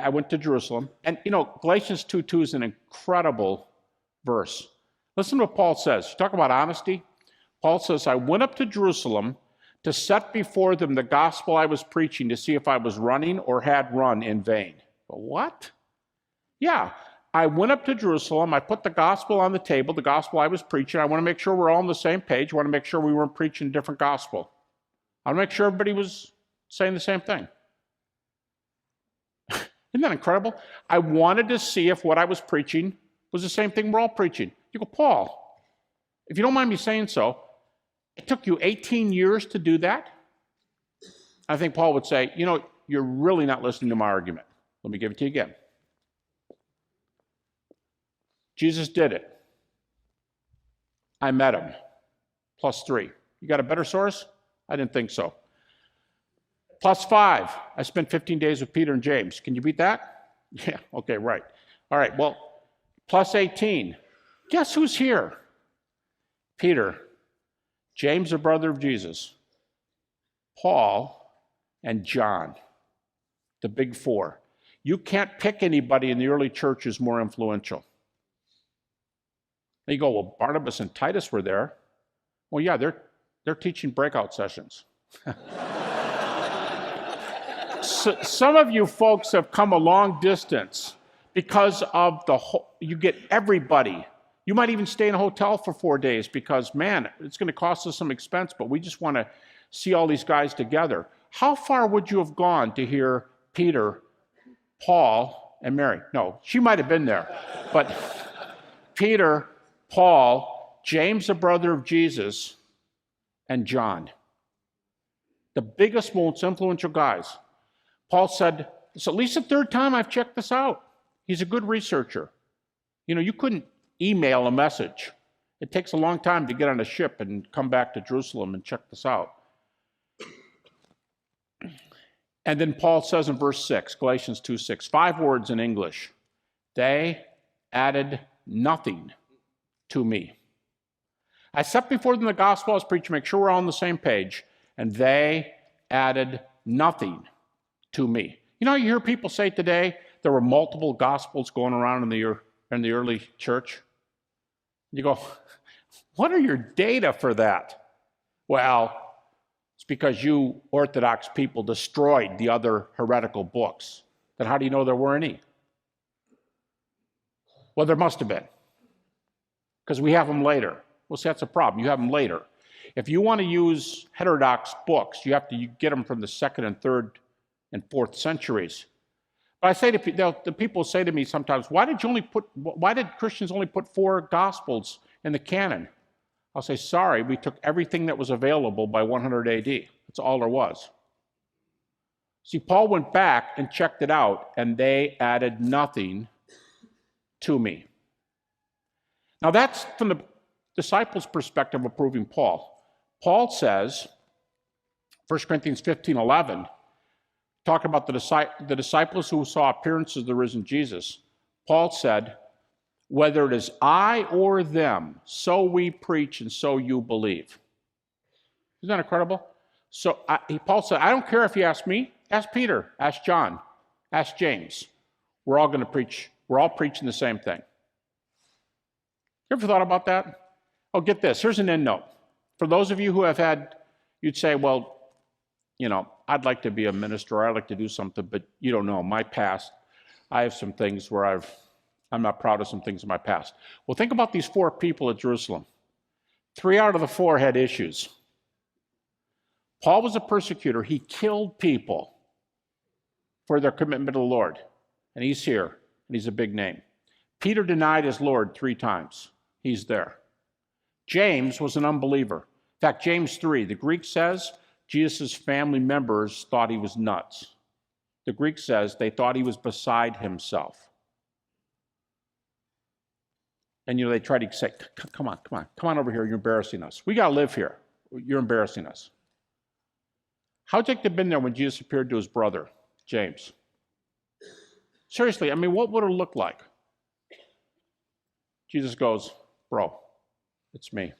went to Jerusalem. And, Galatians 2:2 is an incredible verse. Listen to what Paul says. You talk about honesty. Paul says, I went up to Jerusalem to set before them the gospel I was preaching to see if I was running or had run in vain. But what? Yeah, I went up to Jerusalem. I put the gospel on the table, the gospel I was preaching. I want to make sure we're all on the same page. I want to make sure we weren't preaching a different gospel. I want to make sure everybody was saying the same thing. Isn't that incredible? I wanted to see if what I was preaching was the same thing we're all preaching. You go, Paul, if you don't mind me saying so, it took you 18 years to do that? I think Paul would say, you're really not listening to my argument. Let me give it to you again. Jesus did it. I met him. +3. You got a better source? I didn't think so. +5. I spent 15 days with Peter and James. Can you beat that? Yeah, okay, right. All right, well, +18. Guess who's here? Peter, James, the brother of Jesus, Paul, and John, the big four. You can't pick anybody in the early church who's more influential. And you go, well, Barnabas and Titus were there. Well, yeah, they're teaching breakout sessions. So, some of you folks have come a long distance because of you get everybody. You might even stay in a hotel for 4 days because, man, it's going to cost us some expense, but we just want to see all these guys together. How far would you have gone to hear Peter, Paul, and Mary? No, she might have been there. But Peter, Paul, James, the brother of Jesus, and John. The biggest, most influential guys. Paul said, it's at least the third time I've checked this out. He's a good researcher. You couldn't email a message. It takes a long time to get on a ship and come back to Jerusalem and check this out. And then Paul says in verse 6, Galatians 2:6, 5 words in English. They added nothing to me. I set before them the gospel I was preaching, make sure we're all on the same page, and they added nothing to me. You hear people say today there were multiple gospels going around in the early church. You go, what are your data for that? Well, It's because you Orthodox people destroyed the other heretical books. Then how do you know there were any? Well, there must have been, because we have them later. Well, see, that's a problem. You have them later. If you want to use heterodox books, you have to get them from the 2nd and 3rd and 4th centuries. But I say to the people say to me sometimes, why did Christians only put 4 Gospels in the canon? I'll say, sorry, we took everything that was available by 100 AD. That's all there was. See, Paul went back and checked it out, and they added nothing to me. Now that's from the disciples' perspective of proving Paul. Paul says, 1 Corinthians 15:11, talking about the disciples who saw appearances of the risen Jesus, Paul said, whether it is I or them, so we preach and so you believe. Isn't that incredible? So Paul said, I don't care if you ask me, ask Peter, ask John, ask James. We're all going to preach. We're all preaching the same thing. You ever thought about that? Oh, get this. Here's an end note. For those of you who have had, you'd say, well, I'd like to be a minister, or I'd like to do something, but you don't know. My past, I have some things where I'm not proud of some things in my past. Well, think about these 4 people at Jerusalem. 3 out of the 4 had issues. Paul was a persecutor. He killed people for their commitment to the Lord. And he's here, and he's a big name. Peter denied his Lord 3 times. He's there. James was an unbeliever. In fact, James 3, the Greek says Jesus' family members thought he was nuts. The Greek says they thought he was beside himself. And they tried to say, come on over here, you're embarrassing us. We got to live here. You're embarrassing us. How'd you have been there when Jesus appeared to his brother, James? Seriously, what would it look like? Jesus goes, bro, it's me.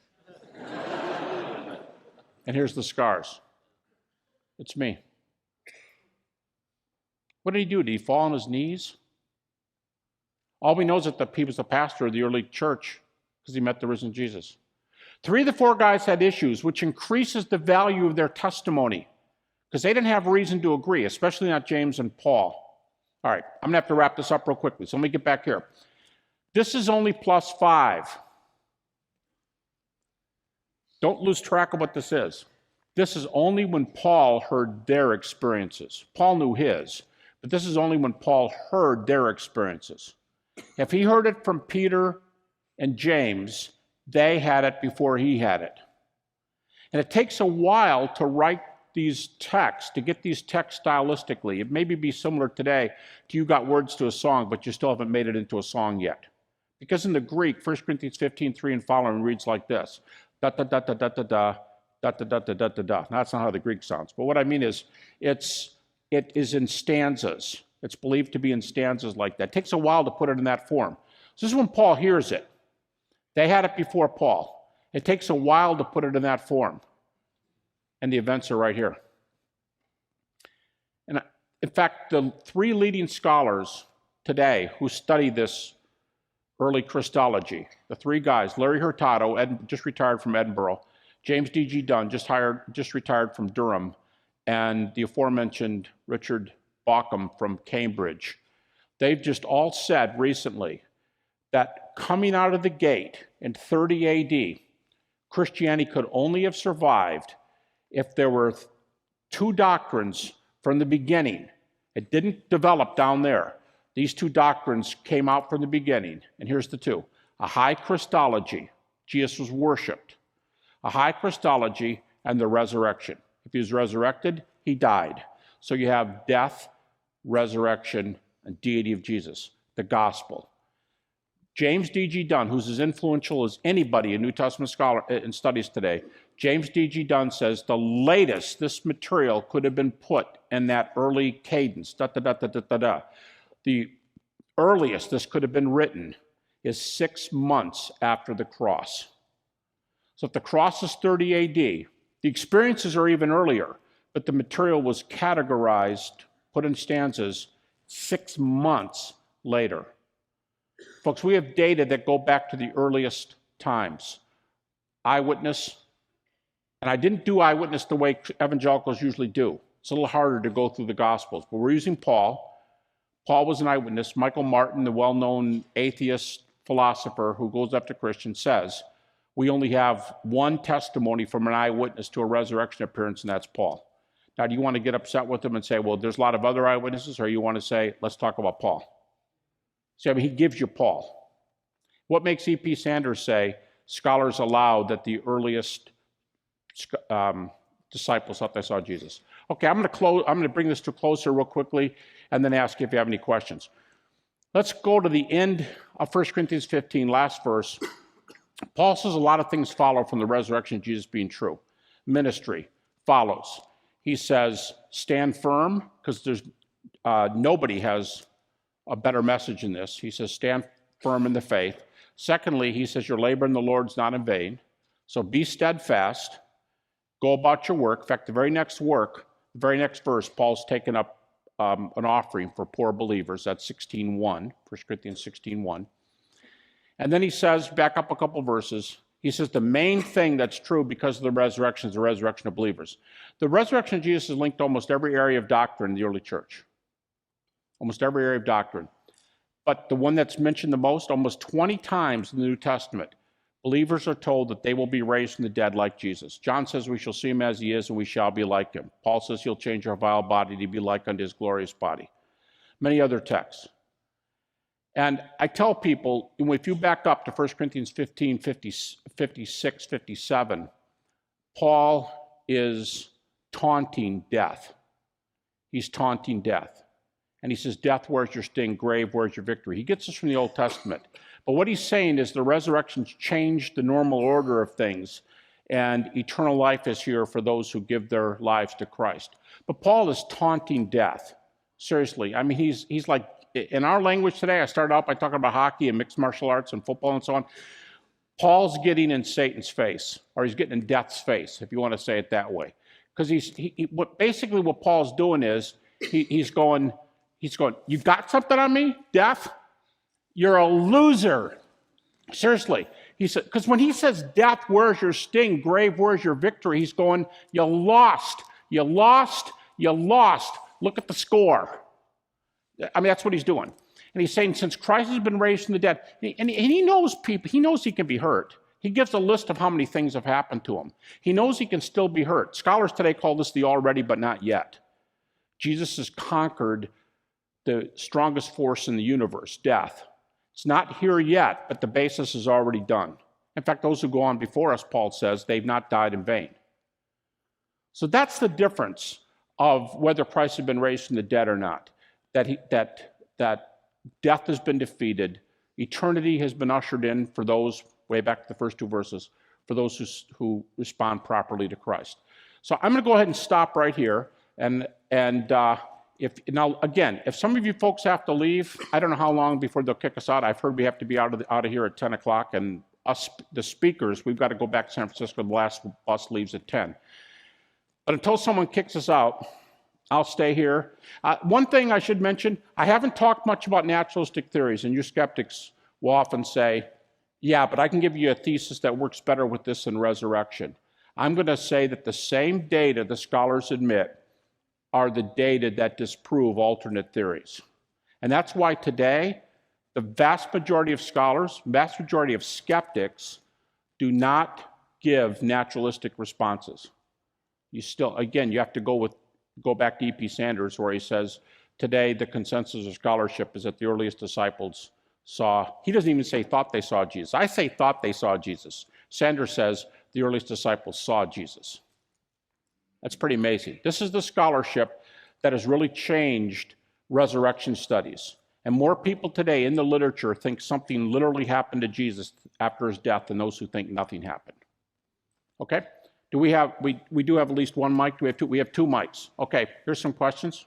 And here's the scars. It's me. What did he do? Did he fall on his knees? All we know is that he was the pastor of the early church because he met the risen Jesus. 3 of the 4 guys had issues, which increases the value of their testimony because they didn't have reason to agree, especially not James and Paul. All right, I'm going to have to wrap this up real quickly, so let me get back here. This is only +5. Don't lose track of what this is. This is only when Paul heard their experiences. Paul knew his, but this is only when Paul heard their experiences. If he heard it from Peter and James, they had it before he had it. And it takes a while to write these texts, to get these texts stylistically. It may be similar today to you got words to a song, but you still haven't made it into a song yet. Because in the Greek, 1 Corinthians 15:3 and following reads like this. Da da da da da da da da da da da da da da. Now, that's not how the Greek sounds, but what I mean is it is in stanzas. It's believed to be in stanzas like that. It takes a while to put it in that form. So this is when Paul hears it. They had it before Paul. It takes a while to put it in that form. And the events are right here. And in fact, the 3 leading scholars today who study this early Christology, the 3 guys, Larry Hurtado, just retired from Edinburgh, James D.G. Dunn, just retired from Durham, and the aforementioned Richard Bauckham from Cambridge. They've just all said recently that coming out of the gate in 30 AD, Christianity could only have survived if there were 2 doctrines from the beginning. It didn't develop down there. These 2 doctrines came out from the beginning, and here's the 2. A high Christology, Jesus was worshipped. A high Christology and the resurrection. If he was resurrected, he died. So you have death, resurrection, and deity of Jesus, the gospel. James D.G. Dunn, who's as influential as anybody in New Testament scholar in studies today, James D.G. Dunn says the latest this material could have been put in that early cadence, da-da-da-da-da-da-da. The earliest this could have been written is 6 months after the cross. So if the cross is 30 AD, the experiences are even earlier, but the material was categorized, put in stanzas, 6 months later. Folks, we have data that go back to the earliest times. Eyewitness, And I didn't do eyewitness the way evangelicals usually do. It's a little harder to go through the Gospels, but we're using Paul. Paul was an eyewitness. Michael Martin, the well-known atheist philosopher who goes after Christians, says we only have one testimony from an eyewitness to a resurrection appearance, and that's Paul. Now, do you want to get upset with him and say, well, there's a lot of other eyewitnesses, or you want to say, let's talk about Paul? See, I mean, he gives you Paul. What makes E.P. Sanders say scholars allow that the earliest disciples thought they saw Jesus? Okay, I'm going to bring this to a close here real quickly and then ask you if you have any questions. Let's go to the end of 1 Corinthians 15, last verse. Paul says a lot of things follow from the resurrection of Jesus being true. Ministry follows. He says, stand firm, because there's nobody has a better message in this. He says, stand firm in the faith. Secondly, he says, your labor in the Lord's not in vain. So be steadfast. Go about your work. In fact, the very next verse, Paul's taken up an offering for poor believers. That's 16:1, 1 Corinthians 16:1. And then he says, back up a couple verses, he says the main thing that's true because of the resurrection is the resurrection of believers. The resurrection of Jesus is linked to almost every area of doctrine in the early church. Almost every area of doctrine. But the one that's mentioned the most, almost 20 times in the New Testament, believers are told that they will be raised from the dead like Jesus. John says we shall see him as he is and we shall be like him. Paul says he'll change our vile body to be like unto his glorious body. Many other texts. And I tell people, if you back up to 1 Corinthians 15, 56, 57, Paul is taunting death. He's taunting death. And he says, death, where's your sting? Grave, where's your victory? He gets this from the Old Testament. But what he's saying is the resurrection's changed the normal order of things, and eternal life is here for those who give their lives to Christ. But Paul is taunting death. Seriously. I mean, he's like, in our language today, I started out by talking about hockey and mixed martial arts and football and so on. Paul's getting in Satan's face, or he's getting in death's face, if you want to say it that way. Because basically what Paul's doing is he's going, you got something on me, death? You're a loser. Seriously. He said, because when he says death, where's your sting? Grave, where's your victory? He's going, you lost. You lost. You lost. Look at the score. I mean, that's what he's doing. And he's saying, since Christ has been raised from the dead, and he knows people, he knows he can be hurt. He gives a list of how many things have happened to him. He knows he can still be hurt. Scholars today call this the already but not yet. Jesus has conquered the strongest force in the universe, death. It's not here yet, but the basis is already done. In fact, those who go on before us, Paul says, they've not died in vain. So that's the difference of whether Christ has been raised from the dead or not. That death has been defeated. Eternity has been ushered in for those, way back to the first two verses, for those who respond properly to Christ. So I'm going to go ahead and stop right here. If some of you folks have to leave, I don't know how long before they'll kick us out. I've heard we have to be out of here at 10 o'clock, and us, the speakers, we've got to go back to San Francisco. The last bus leaves at 10. But until someone kicks us out, I'll stay here. One thing I should mention, I haven't talked much about naturalistic theories, and you skeptics will often say, yeah, but I can give you a thesis that works better with this than resurrection. I'm going to say that the same data the scholars admit are the data that disprove alternate theories. And that's why today, the vast majority of scholars, vast majority of skeptics do not give naturalistic responses. You have to go back to E.P. Sanders, where he says, today the consensus of scholarship is that the earliest disciples he doesn't even say thought they saw Jesus. I say thought they saw Jesus. Sanders says the earliest disciples saw Jesus. That's pretty amazing. This is the scholarship that has really changed resurrection studies. And more people today in the literature think something literally happened to Jesus after his death than those who think nothing happened. Okay? We do have at least one mic. Do we have two? We have two mics. Okay, here's some questions.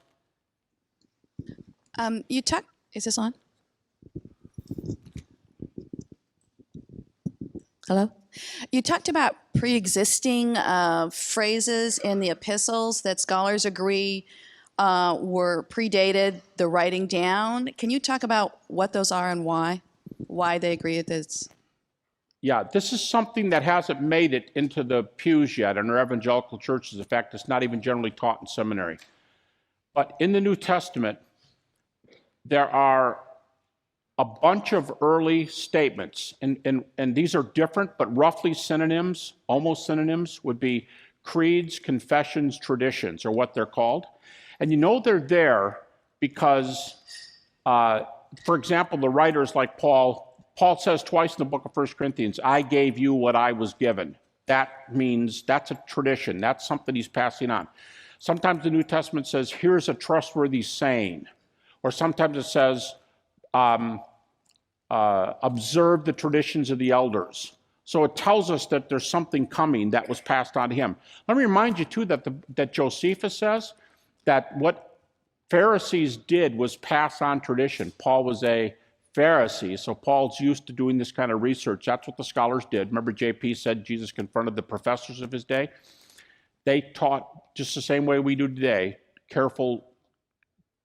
Is this on? Hello? You talked about pre-existing phrases in the epistles that scholars agree were predated the writing down. Can you talk about what those are and why they agree with this? Yeah, this is something that hasn't made it into the pews yet in our evangelical churches. In fact, it's not even generally taught in seminary. But in the New Testament, there are a bunch of early statements, and these are different, but roughly synonyms, almost synonyms, would be creeds, confessions, traditions, are what they're called. And you know they're there because, for example, the writers like Paul says twice in the book of 1 Corinthians, I gave you what I was given. That means that's a tradition. That's something he's passing on. Sometimes the New Testament says, here's a trustworthy saying. Or sometimes it says, observe the traditions of the elders. So it tells us that there's something coming that was passed on to him. Let me remind you, too, that Josephus says that what Pharisees did was pass on tradition. Paul was a Pharisee, so Paul's used to doing this kind of research. That's what the scholars did. Remember, JP said Jesus confronted the professors of his day? They taught just the same way we do today, careful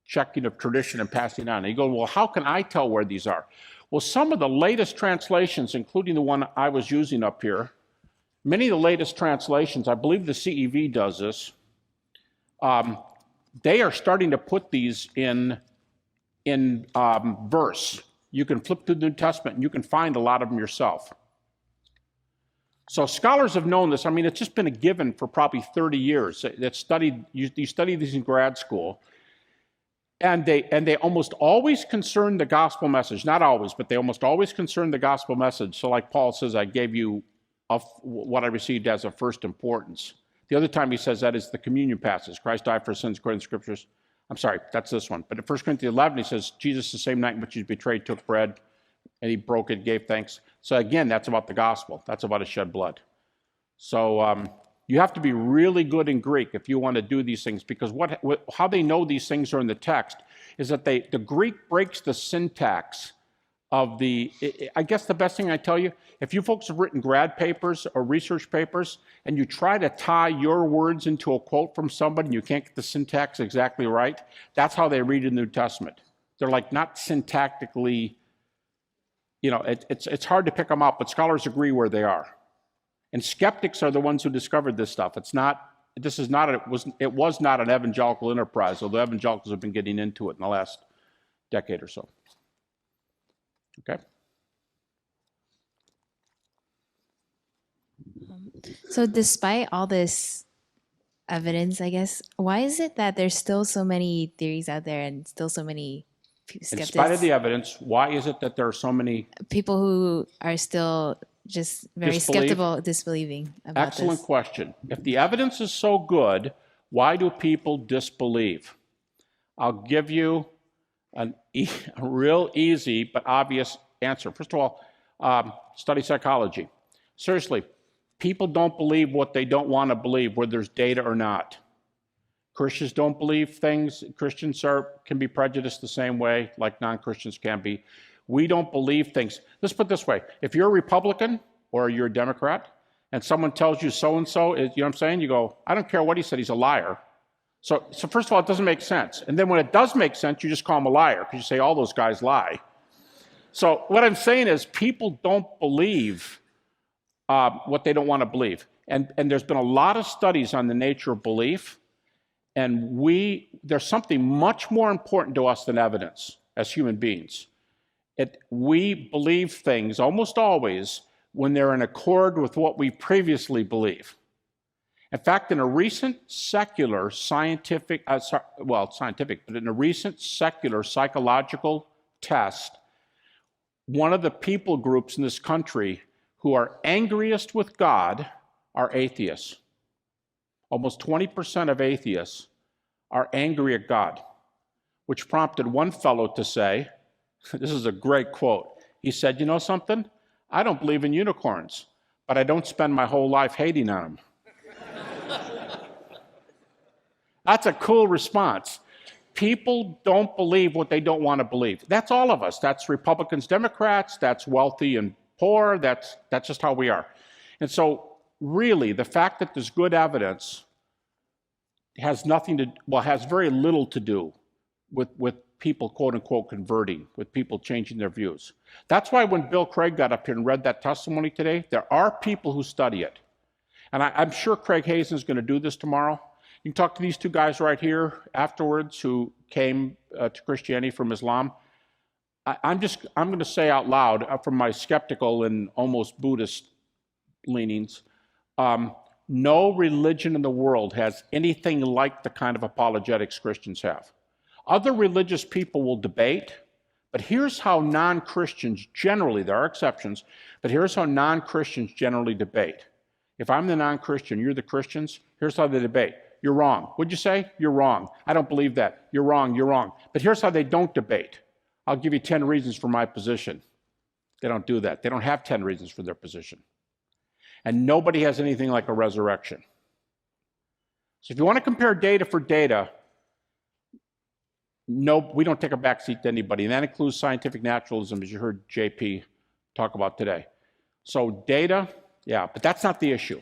checking of tradition and passing on. And you go, well, how can I tell where these are? Well, some of the latest translations, including the one I was using up here, many of the latest translations, I believe the CEV does this, they are starting to put these in verse. You can flip through the New Testament and you can find a lot of them yourself. So scholars have known this. I mean, it's just been a given for probably 30 years. You study these in grad school. And they almost always concern the gospel message. Not always, but they almost always concern the gospel message. So like Paul says, I gave you what I received as of first importance. The other time he says that is the communion passage. Christ died for sins according to the scriptures. I'm sorry, that's this one. But in 1 Corinthians 11, he says, Jesus, the same night in which he was betrayed, took bread, and he broke it, gave thanks. So again, that's about the gospel. That's about his shed blood. So you have to be really good in Greek if you want to do these things, because how they know these things are in the text is that the Greek breaks the syntax of I guess the best thing I tell you, if you folks have written grad papers or research papers and you try to tie your words into a quote from somebody and you can't get the syntax exactly right, that's how they read the New Testament. They're like not syntactically, it's hard to pick them up, but scholars agree where they are. And skeptics are the ones who discovered this stuff. It was not an evangelical enterprise, although evangelicals have been getting into it in the last decade or so. Okay? So despite all this evidence, I guess, why is it that there's still so many theories out there and still so many skeptics? In spite of the evidence, why is it that there are so many people who are still just very skeptical, disbelieving about Excellent this? question. If the evidence is so good, why do people disbelieve? I'll give you a real easy but obvious answer. First of all, study psychology. Seriously, people don't believe what they don't want to believe, whether there's data or not. Christians don't believe things. Christians can be prejudiced the same way like non-Christians can be. We don't believe things. Let's put it this way. If you're a Republican or you're a Democrat and someone tells you so-and-so, you know what I'm saying? You go, I don't care what he said, he's a liar. So first of all, it doesn't make sense. And then when it does make sense, you just call him a liar because you say all those guys lie. So what I'm saying is people don't believe what they don't want to believe. And there's been a lot of studies on the nature of belief. And there's something much more important to us than evidence as human beings. We believe things almost always when they're in accord with what we previously believe. In fact, in a recent secular scientific, but in a recent secular psychological test, one of the people groups in this country who are angriest with God are atheists. Almost 20% of atheists are angry at God, which prompted one fellow to say, this is a great quote, he said, you know something? I don't believe in unicorns, but I don't spend my whole life hating on them. That's a cool response. People don't believe what they don't want to believe. That's all of us. That's Republicans, Democrats, that's wealthy and poor, that's just how we are. And so really, the fact that there's good evidence has very little to do with people, quote unquote, converting, with people changing their views. That's why when Bill Craig got up here and read that testimony today, there are people who study it. And I'm sure Craig Hazen is going to do this tomorrow. You can talk to these two guys right here afterwards who came to Christianity from Islam. I'm going to say out loud, from my skeptical and almost Buddhist leanings, no religion in the world has anything like the kind of apologetics Christians have. Other religious people will debate, but here's how non-Christians generally, there are exceptions, but here's how non-Christians generally debate. If I'm the non-Christian, you're the Christians, here's how they debate. You're wrong. What'd you say? You're wrong. I don't believe that. You're wrong. You're wrong. But here's how they don't debate. I'll give you 10 reasons for my position. They don't do that. They don't have 10 reasons for their position. And nobody has anything like a resurrection. So if you want to compare data for data, no, we don't take a backseat to anybody. And that includes scientific naturalism, as you heard JP talk about today. So data, yeah, but that's not the issue.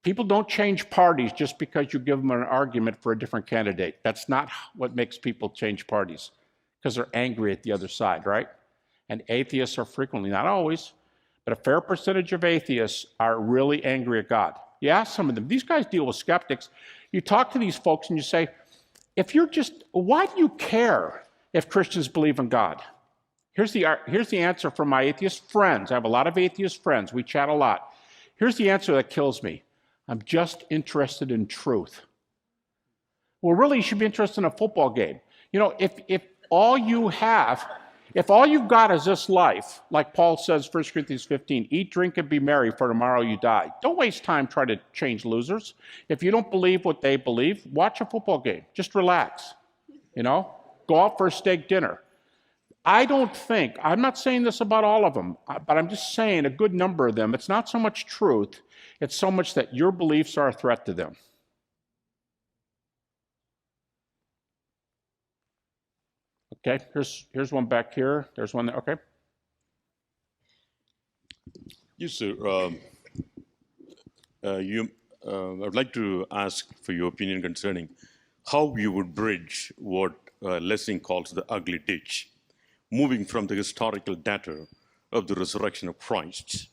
People don't change parties just because you give them an argument for a different candidate. That's not what makes people change parties, because they're angry at the other side, right? And atheists are frequently, not always, but a fair percentage of atheists are really angry at God. You ask some of them, these guys deal with skeptics. You talk to these folks and you say, why do you care if Christians believe in God? Here's the answer from my atheist friends. I have a lot of atheist friends. We chat a lot. Here's the answer that kills me. I'm just interested in truth. Well, really, you should be interested in a football game. You know, if all you've got is this life, like Paul says, 1 Corinthians 15, eat, drink, and be merry, for tomorrow you die. Don't waste time trying to change losers. If you don't believe what they believe, watch a football game. Just relax, go out for a steak dinner. I'm not saying this about all of them, but I'm just saying a good number of them, it's not so much truth, it's so much that your beliefs are a threat to them. Okay, here's one back here. There's one there, okay. Yes, sir. I'd like to ask for your opinion concerning how you would bridge what Lessing calls the ugly ditch, moving from the historical data of the resurrection of Christ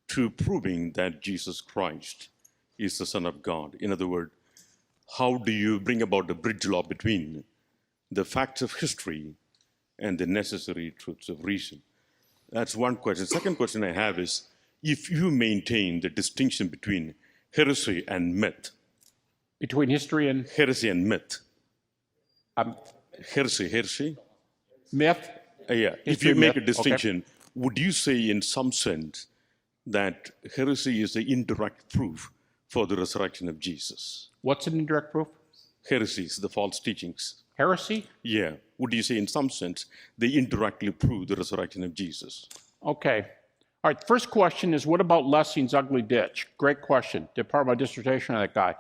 to proving that Jesus Christ is the Son of God. In other words, how do you bring about the bridge law between the facts of history and the necessary truths of reason? That's one question. Second question I have is, if you maintain the distinction between heresy and myth. Between history and? Heresy and myth. Heresy. Myth? Yeah. If you make a distinction, would you say in some sense that heresy is the indirect proof for the resurrection of Jesus? What's an indirect proof? Heresy is the false teachings. Heresy? Yeah. Would you say in some sense they indirectly prove the resurrection of Jesus? Okay. All right, first question is, what about Lessing's ugly ditch? Great question. Did part of my dissertation on that guy.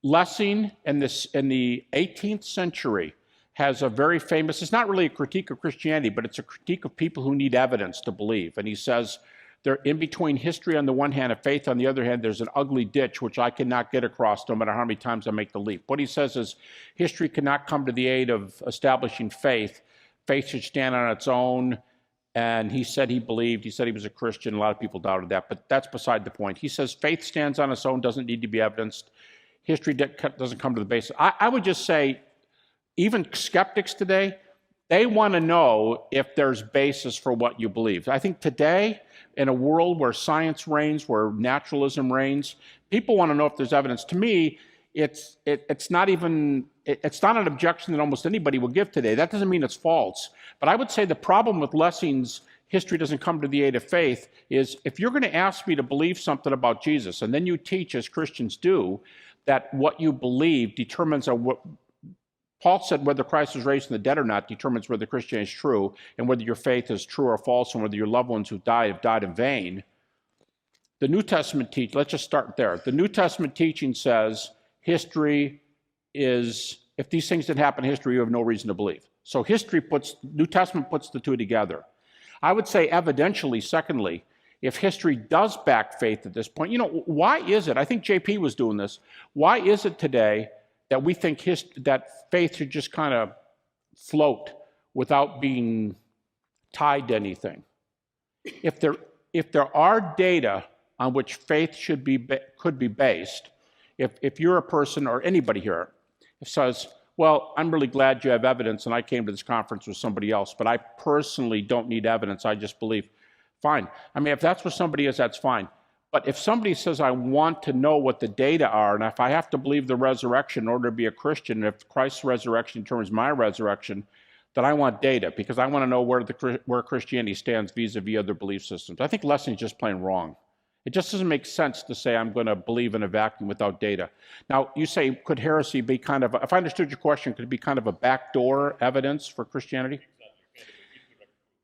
Lessing in the 18th century has a very famous, it's not really a critique of Christianity, but it's a critique of people who need evidence to believe. And he says, they're in between history on the one hand and faith on the other hand, there's an ugly ditch which I cannot get across no matter how many times I make the leap. What he says is, history cannot come to the aid of establishing faith. Faith should stand on its own. And he said he believed, he said he was a Christian. A lot of people doubted that, but that's beside the point. He says faith stands on its own, doesn't need to be evidenced. History doesn't come to the basis. I would just say, even skeptics today, they want to know if there's basis for what you believe. I think today, in a world where science reigns, where naturalism reigns, people want to know if there's evidence. To me, it's not an objection that almost anybody will give today. That doesn't mean it's false. But I would say the problem with Lessing's history doesn't come to the aid of faith is, if you're going to ask me to believe something about Jesus, and then you teach, as Christians do, that what you believe determines what Paul said, whether Christ was raised from the dead or not determines whether Christianity is true, and whether your faith is true or false, and whether your loved ones who died have died in vain. The New Testament teach, let's just start there. The New Testament teaching says history is, if these things didn't happen in history, you have no reason to believe. So New Testament puts the two together. I would say evidentially, secondly, if history does back faith at this point, why is it? I think JP was doing this. Why is it today that we think that faith should just kind of float without being tied to anything. If there are data on which faith could be based, if you're a person or anybody here says, well, I'm really glad you have evidence and I came to this conference with somebody else, but I personally don't need evidence, I just believe, fine. I mean, if that's what somebody is, that's fine. But if somebody says, I want to know what the data are, and if I have to believe the resurrection in order to be a Christian, if Christ's resurrection determines my resurrection, then I want data, because I want to know where Christianity stands vis-a-vis other belief systems. I think Lessing's just plain wrong. It just doesn't make sense to say I'm going to believe in a vacuum without data. Now, you say, could heresy be kind of, if I understood your question, could it be kind of a backdoor evidence for Christianity?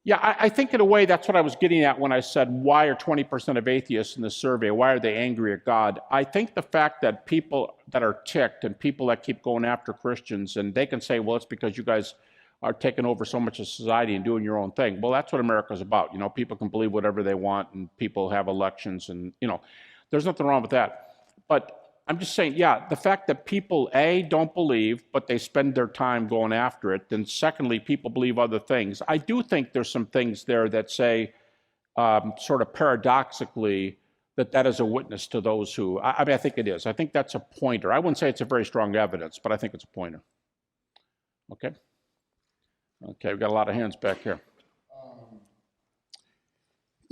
Yeah, I think in a way that's what I was getting at when I said, why are 20% of atheists in this survey, why are they angry at God? I think the fact that people that are ticked and people that keep going after Christians, and they can say, well, it's because you guys are taking over so much of society and doing your own thing. Well, that's what America's about. You know, people can believe whatever they want, and people have elections, and, you know, there's nothing wrong with that. But I'm just saying, yeah, the fact that people, A, don't believe, but they spend their time going after it, then secondly, people believe other things. I do think there's some things there that say, sort of paradoxically, that is a witness to those who, I mean, I think it is. I think that's a pointer. I wouldn't say it's a very strong evidence, but I think it's a pointer. Okay? Okay, we've got a lot of hands back here.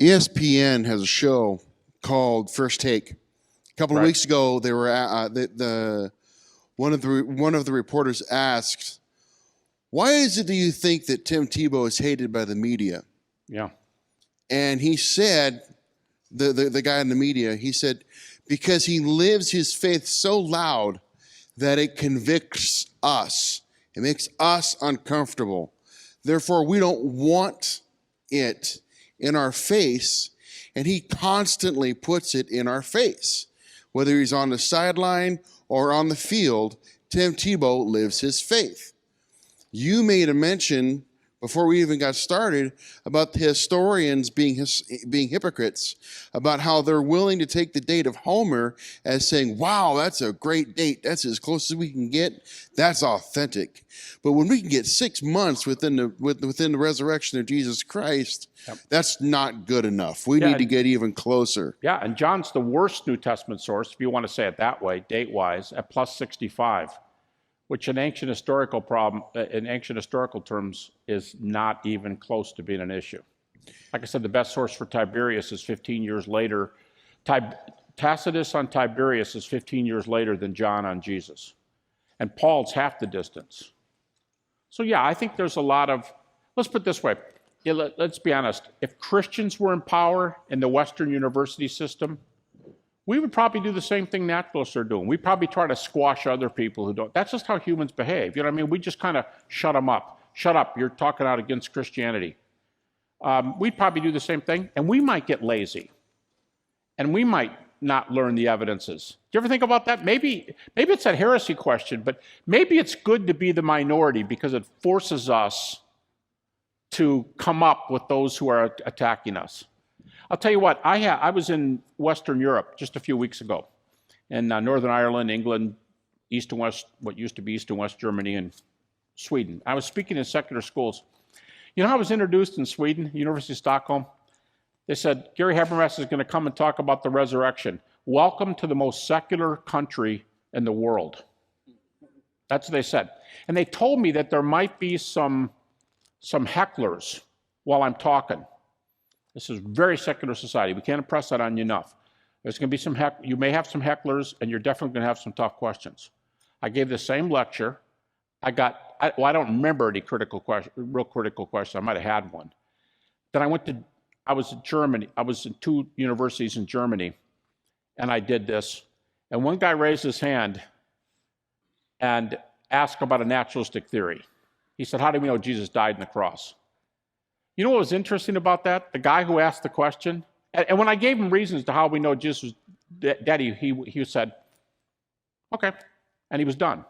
ESPN has a show called First Take. A couple of weeks ago, they were one of the reporters asked, "Why is it do you think that Tim Tebow is hated by the media?" Yeah, and he said, the guy in the media, he said, because he lives his faith so loud that it convicts us. It makes us uncomfortable. Therefore, we don't want it in our face, and he constantly puts it in our face. Whether he's on the sideline or on the field, Tim Tebow lives his faith. You made a mention before we even got started about the historians being hypocrites, about how they're willing to take the date of Homer as saying, wow, that's a great date. That's as close as we can get. That's authentic. But when we can get 6 months within the resurrection of Jesus Christ, that's not good enough. We need to get even closer. Yeah, and John's the worst New Testament source, if you want to say it that way, date-wise, at plus 65. Which in ancient historical terms is not even close to being an issue. Like I said, the best source for Tiberius is 15 years later. Tacitus on Tiberius is 15 years later than John on Jesus. And Paul's half the distance. So yeah, I think there's a lot of, let's put it this way, let's be honest, if Christians were in power in the Western university system, we would probably do the same thing naturalists are doing. We'd probably try to squash other people who don't. That's just how humans behave. You know what I mean? We just kind of shut them up. Shut up, you're talking out against Christianity. We'd probably do the same thing, and we might get lazy. And we might not learn the evidences. Do you ever think about that? Maybe it's that heresy question, but maybe it's good to be the minority because it forces us to come up with those who are attacking us. I'll tell you what, I was in Western Europe just a few weeks ago, in Northern Ireland, England, East and West, what used to be East and West Germany, and Sweden. I was speaking in secular schools. You know how I was introduced in Sweden, University of Stockholm? They said, Gary Habermas is going to come and talk about the resurrection. Welcome to the most secular country in the world. That's what they said. And they told me that there might be some hecklers while I'm talking. This is very secular society. We can't impress that on you enough. There's going to be you may have some hecklers, and you're definitely going to have some tough questions. I gave the same lecture. I don't remember any real critical question. I might have had one. Then I was in Germany. I was in 2 universities in Germany, and I did this. And one guy raised his hand and asked about a naturalistic theory. He said, how do we know Jesus died on the cross? You know what was interesting about that? The guy who asked the question, and when I gave him reasons to how we know Jesus was dead, he said, okay, and he was done.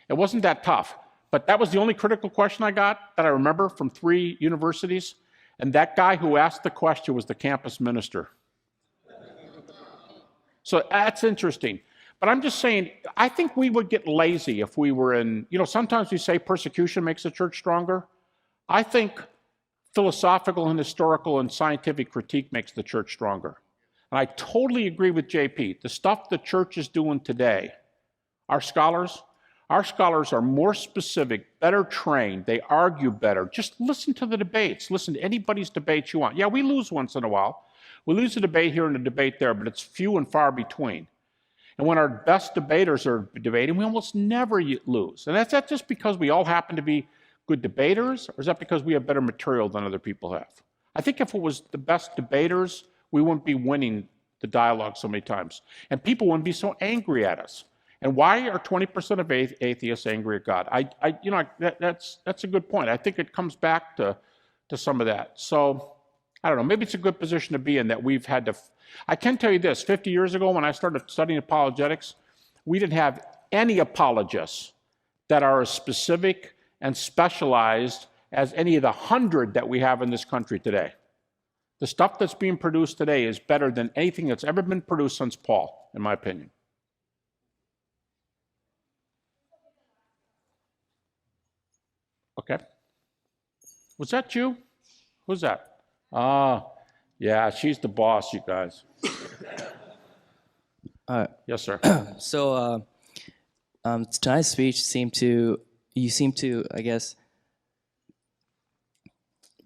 It wasn't that tough, but that was the only critical question I got that I remember from 3 universities, and that guy who asked the question was the campus minister. So that's interesting. But I'm just saying, I think we would get lazy if we were in, sometimes we say persecution makes the church stronger. I think philosophical and historical and scientific critique makes the church stronger. And I totally agree with JP. The stuff the church is doing today, our scholars are more specific, better trained, they argue better. Just listen to the debates. Listen to anybody's debates you want. Yeah, we lose once in a while. We lose a debate here and a debate there, but it's few and far between. And when our best debaters are debating, we almost never lose. And that's that just because we all happen to be good debaters, or is that because we have better material than other people have? I think if it was the best debaters, we wouldn't be winning the dialogue so many times. And people wouldn't be so angry at us. And why are 20% of atheists angry at God? That's a good point. I think it comes back to some of that. So, I don't know, maybe it's a good position to be in that we've had to, I can tell you this, 50 years ago when I started studying apologetics, we didn't have any apologists that are as specific and specialized as any of the 100 that we have in this country today. The stuff that's being produced today is better than anything that's ever been produced since Paul, in my opinion. Okay. Was that you? Who's that? Yeah, she's the boss, you guys. Yes, sir. So tonight's speech you seem to, I guess,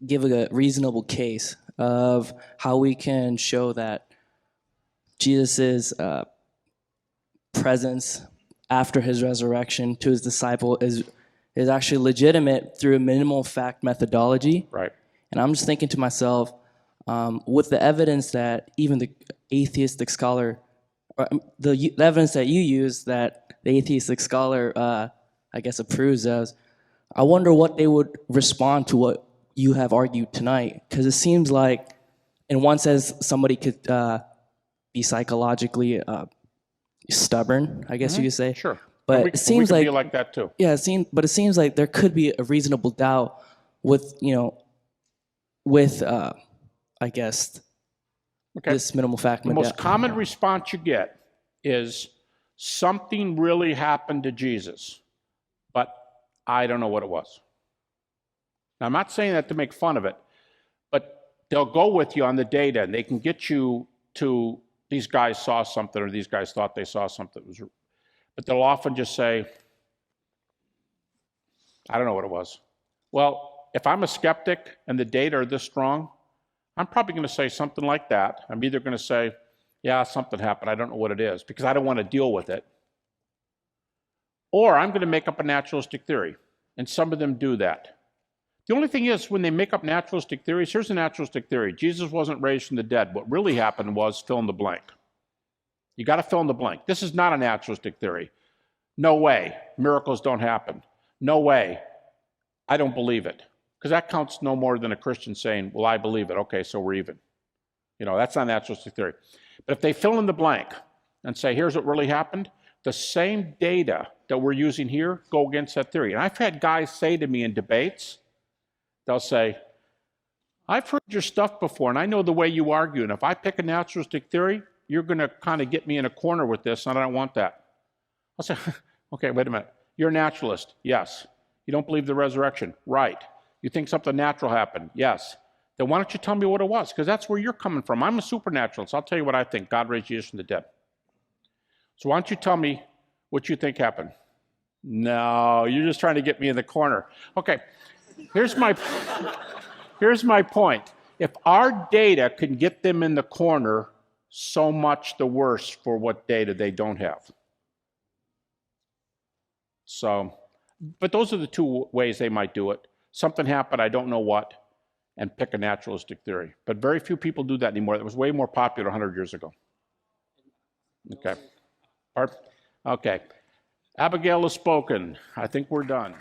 give a reasonable case of how we can show that Jesus's presence after his resurrection to his disciple is actually legitimate through a minimal fact methodology. Right. And I'm just thinking to myself, with the evidence that even the atheistic scholar, or the evidence that you use that the atheistic scholar, I guess, approves of, I wonder what they would respond to what you have argued tonight. Because it seems like, in one sense, somebody could be psychologically stubborn, I guess you could say. Sure. But it seems we like could be like that too. Yeah, it seems like there could be a reasonable doubt with I guess this minimal fact. The most common response you get is something really happened to Jesus, but I don't know what it was. Now, I'm not saying that to make fun of it, but they'll go with you on the data and they can get you to these guys saw something or these guys thought they saw something. But they'll often just say, I don't know what it was. Well, if I'm a skeptic and the data are this strong, I'm probably going to say something like that. I'm either going to say, yeah, something happened. I don't know what it is because I don't want to deal with it. Or I'm going to make up a naturalistic theory. And some of them do that. The only thing is, when they make up naturalistic theories, here's a naturalistic theory. Jesus wasn't raised from the dead. What really happened was fill in the blank. You got to fill in the blank. This is not a naturalistic theory. No way. Miracles don't happen. No way. I don't believe it. Because that counts no more than a Christian saying, well, I believe it. Okay, so we're even. That's not naturalistic theory. But if they fill in the blank and say, here's what really happened, the same data that we're using here go against that theory. And I've had guys say to me in debates, they'll say, I've heard your stuff before, and I know the way you argue, and if I pick a naturalistic theory, you're going to kind of get me in a corner with this, and I don't want that. I'll say, okay, wait a minute. You're a naturalist. Yes. You don't believe the resurrection. Right. You think something natural happened. Yes. Then why don't you tell me what it was? Because that's where you're coming from. I'm a supernaturalist. I'll tell you what I think. God raised Jesus from the dead. So why don't you tell me what you think happened? No, you're just trying to get me in the corner. Okay, here's my point. If our data can get them in the corner, so much the worse for what data they don't have. So, but those are the two ways they might do it. Something happened, I don't know what, and pick a naturalistic theory. But very few people do that anymore. It was way more popular 100 years ago. Okay. Okay. Abigail has spoken. I think we're done.